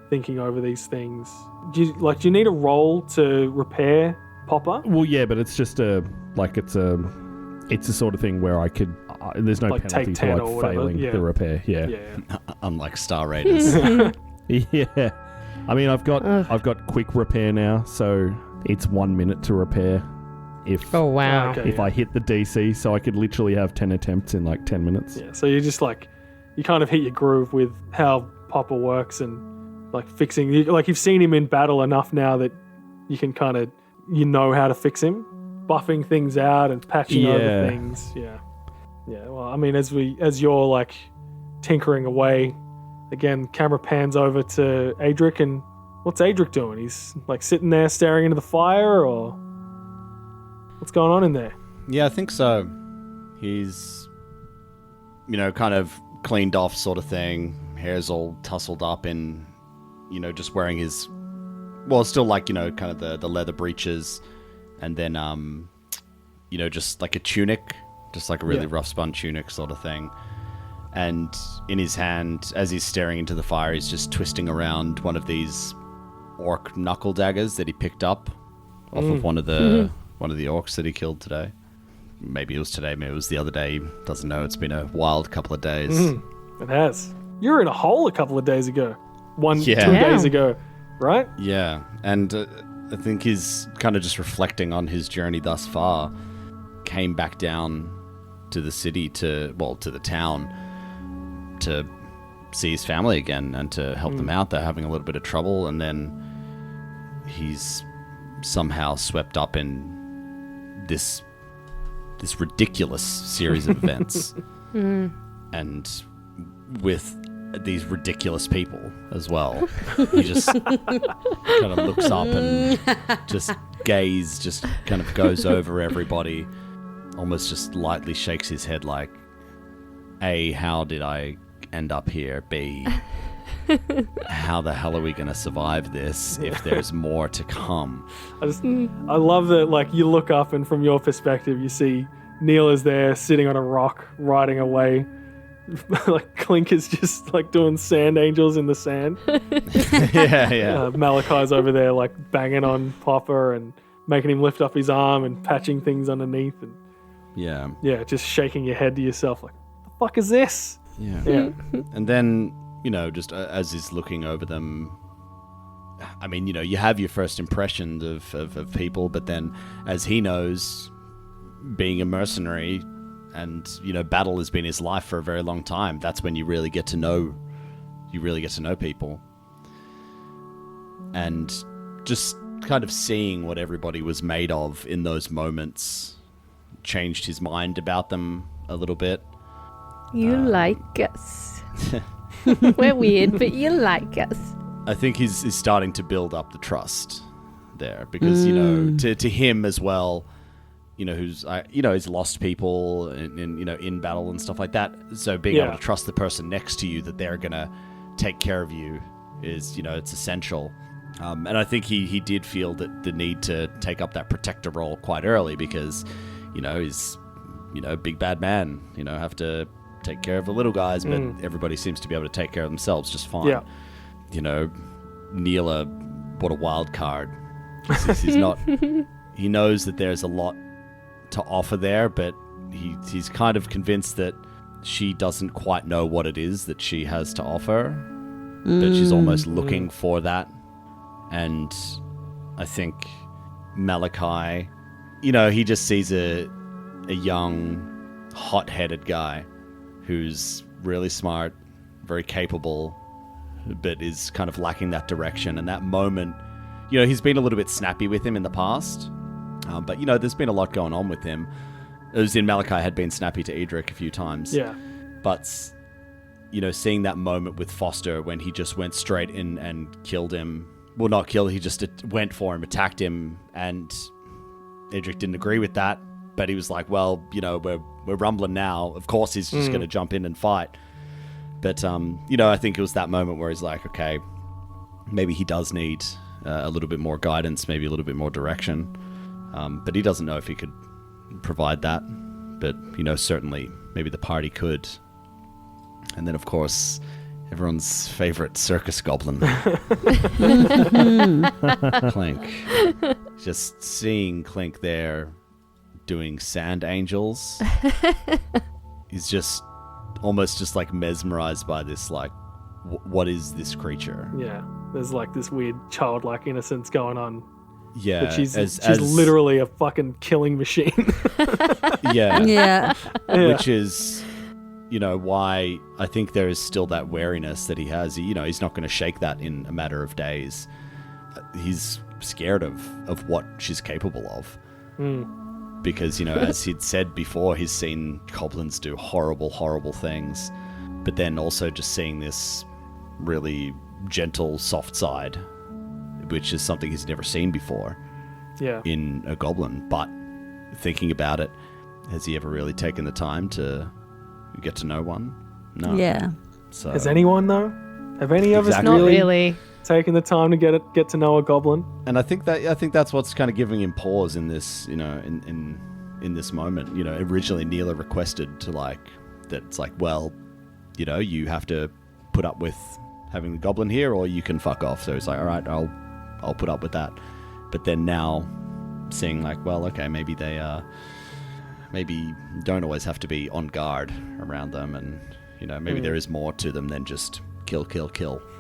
thinking over these things. Do you need a roll to repair Popper? Well, yeah, but it's just it's a sort of thing where I could. There's no Like penalty take 10 for or like whatever, failing yeah. the repair. Yeah. Yeah. Unlike Star Raiders. Yeah. I mean, I've got quick repair now, so it's 1 minute to repair. Oh, wow. Okay, If I hit the DC, so I could literally have 10 attempts in like 10 minutes. Yeah, so you just you kind of hit your groove with how Popper works and like fixing. You've seen him in battle enough now that you can kind of how to fix him, buffing things out and patching over things. Yeah, yeah. Well, I mean, as you're like tinkering away, again, camera pans over to Adric, and what's Adric doing? He's like sitting there staring into the fire, or what's going on in there? Yeah, I think so. He's, kind of cleaned off sort of thing. Hair's all tousled up and, just wearing his, still like, kind of the leather breeches. And then, just like a tunic, just like a really rough spun tunic sort of thing. And in his hand, as he's staring into the fire, he's just twisting around one of these orc knuckle daggers that he picked up off of one of the orcs that he killed today. Maybe it was today, maybe it was the other day. He doesn't know. It's been a wild couple of days. It has. You were in a hole a couple of days ago. 2 Yeah. days ago, right? Yeah, and I think he's kind of just reflecting on his journey thus far. Came back down to the city, to the town, to see his family again and to help them out. They're having a little bit of trouble, and then he's somehow swept up in this ridiculous series of events, and with these ridiculous people as well. He just kind of looks up and just kind of goes over everybody, almost just lightly shakes his head like, A, how did I end up here? B, how the hell are we going to survive this if there's more to come? I love that, you look up and from your perspective, you see Neil is there sitting on a rock, riding away. Clink is just, doing sand angels in the sand. Yeah. Malachi's over there, banging on Popper and making him lift up his arm and patching things underneath. And Yeah. just shaking your head to yourself, the fuck is this? Yeah. And then, just as he's looking over them, I mean, you have your first impressions of people, but then as he knows, being a mercenary and, battle has been his life for a very long time, that's when you really get to know people. And just kind of seeing what everybody was made of in those moments changed his mind about them a little bit. You like us. We're weird, but you like us. I think he's starting to build up the trust there because, to him as well, he's lost people in battle and stuff like that. So being able to trust the person next to you that they're going to take care of you is, it's essential. And I think he did feel that the need to take up that protector role quite early because, he's, big bad man, have to take care of the little guys, but everybody seems to be able to take care of themselves just fine. Yeah. Neela, what a wild card. He's not. He knows that there's a lot to offer there, but he's kind of convinced that she doesn't quite know what it is that she has to offer. That she's almost looking for that. And I think Malachi, he just sees a young, hot-headed guy who's really smart, very capable, but is kind of lacking that direction. And that moment, he's been a little bit snappy with him in the past, but, there's been a lot going on with him, as in Malachi had been snappy to Edric a few times. Yeah. But, seeing that moment with Foster when he just went straight in and killed him. Well, not killed, he just went for him, attacked him, and Edric didn't agree with that. But he was like, well, we're rumbling now. Of course he's just going to jump in and fight. But, I think it was that moment where he's like, okay, maybe he does need a little bit more guidance, maybe a little bit more direction. But he doesn't know if he could provide that. But, certainly maybe the party could. And then, of course, everyone's favorite circus goblin. Clink. Just seeing Clink there doing sand angels. He's just almost just like mesmerized by this, like, what is this creature? Yeah. There's like this weird childlike innocence going on. Yeah. But she's literally a fucking killing machine. Yeah. Yeah. Which is, why I think there is still that wariness that he has. He's not going to shake that in a matter of days. He's scared of what she's capable of. Because, as he'd said before, he's seen goblins do horrible, horrible things. But then also just seeing this really gentle, soft side, which is something he's never seen before in a goblin. But thinking about it, has he ever really taken the time to get to know one? No. Yeah. So, Has anyone, though? Have any of us Exactly. Not really really. taken the time to get to know a goblin? and I think that's what's kind of giving him pause in this, in this moment. Originally Neela requested to that it's like, well, you have to put up with having the goblin here, or you can fuck off. So he's like, all right, I'll put up with that. But then now seeing like, well, okay, maybe they maybe don't always have to be on guard around them, and maybe there is more to them than just kill.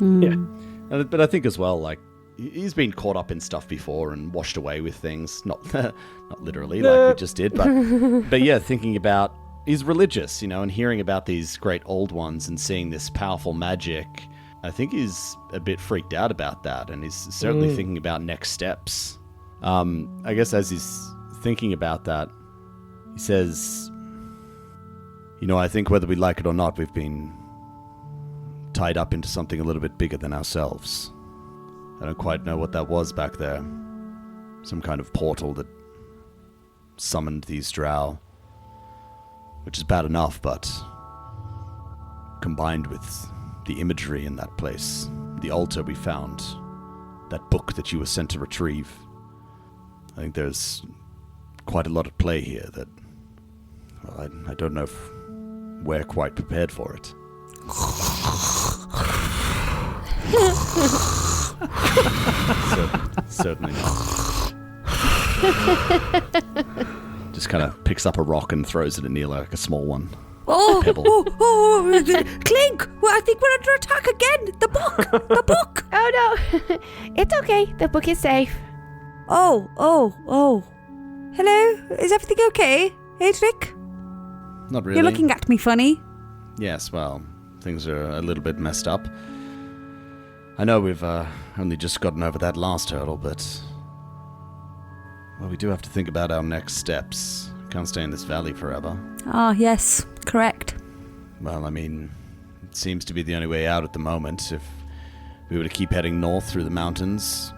Yeah. But I think as well, like, he's been caught up in stuff before and washed away with things, not literally like we just did, but yeah, thinking about, he's religious, and hearing about these great old ones and seeing this powerful magic, I think he's a bit freaked out about that, and he's certainly thinking about next steps. I guess as he's thinking about that, he says, I think whether we like it or not, we've been tied up into something a little bit bigger than ourselves. I don't quite know what that was back there. Some kind of portal that summoned these drow, which is bad enough, but combined with the imagery in that place, the altar we found, that book that you were sent to retrieve, I think there's quite a lot at play here that, well, I don't know if we're quite prepared for it. Certainly not. Just kind of picks up a rock and throws it at Neela, like a small one. Oh, Pebble. Clink! Well, I think we're under attack again. The book. Oh no, it's okay. The book is safe. Oh. Hello? Is everything okay, Edric? Not really. You're looking at me funny. Yes, well, things are a little bit messed up. I know we've only just gotten over that last hurdle, but, well, we do have to think about our next steps. Can't stay in this valley forever. Ah, yes, correct. Well, I mean, it seems to be the only way out at the moment. If we were to keep heading north through the mountains,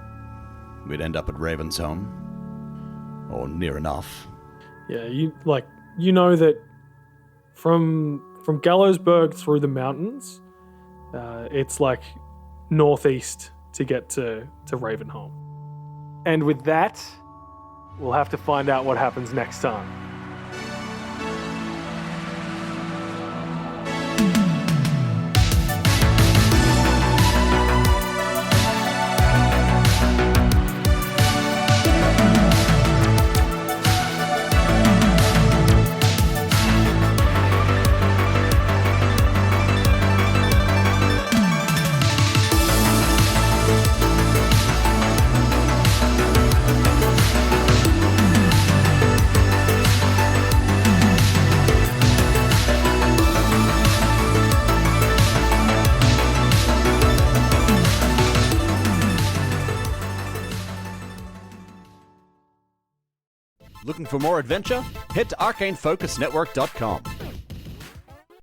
we'd end up at Ravensholm. Or near enough. Yeah, you know that from Gallowsburg through the mountains, it's like northeast to get to Ravenholm. And with that, we'll have to find out what happens next time. Looking for more adventure? Head to arcanefocusnetwork.com.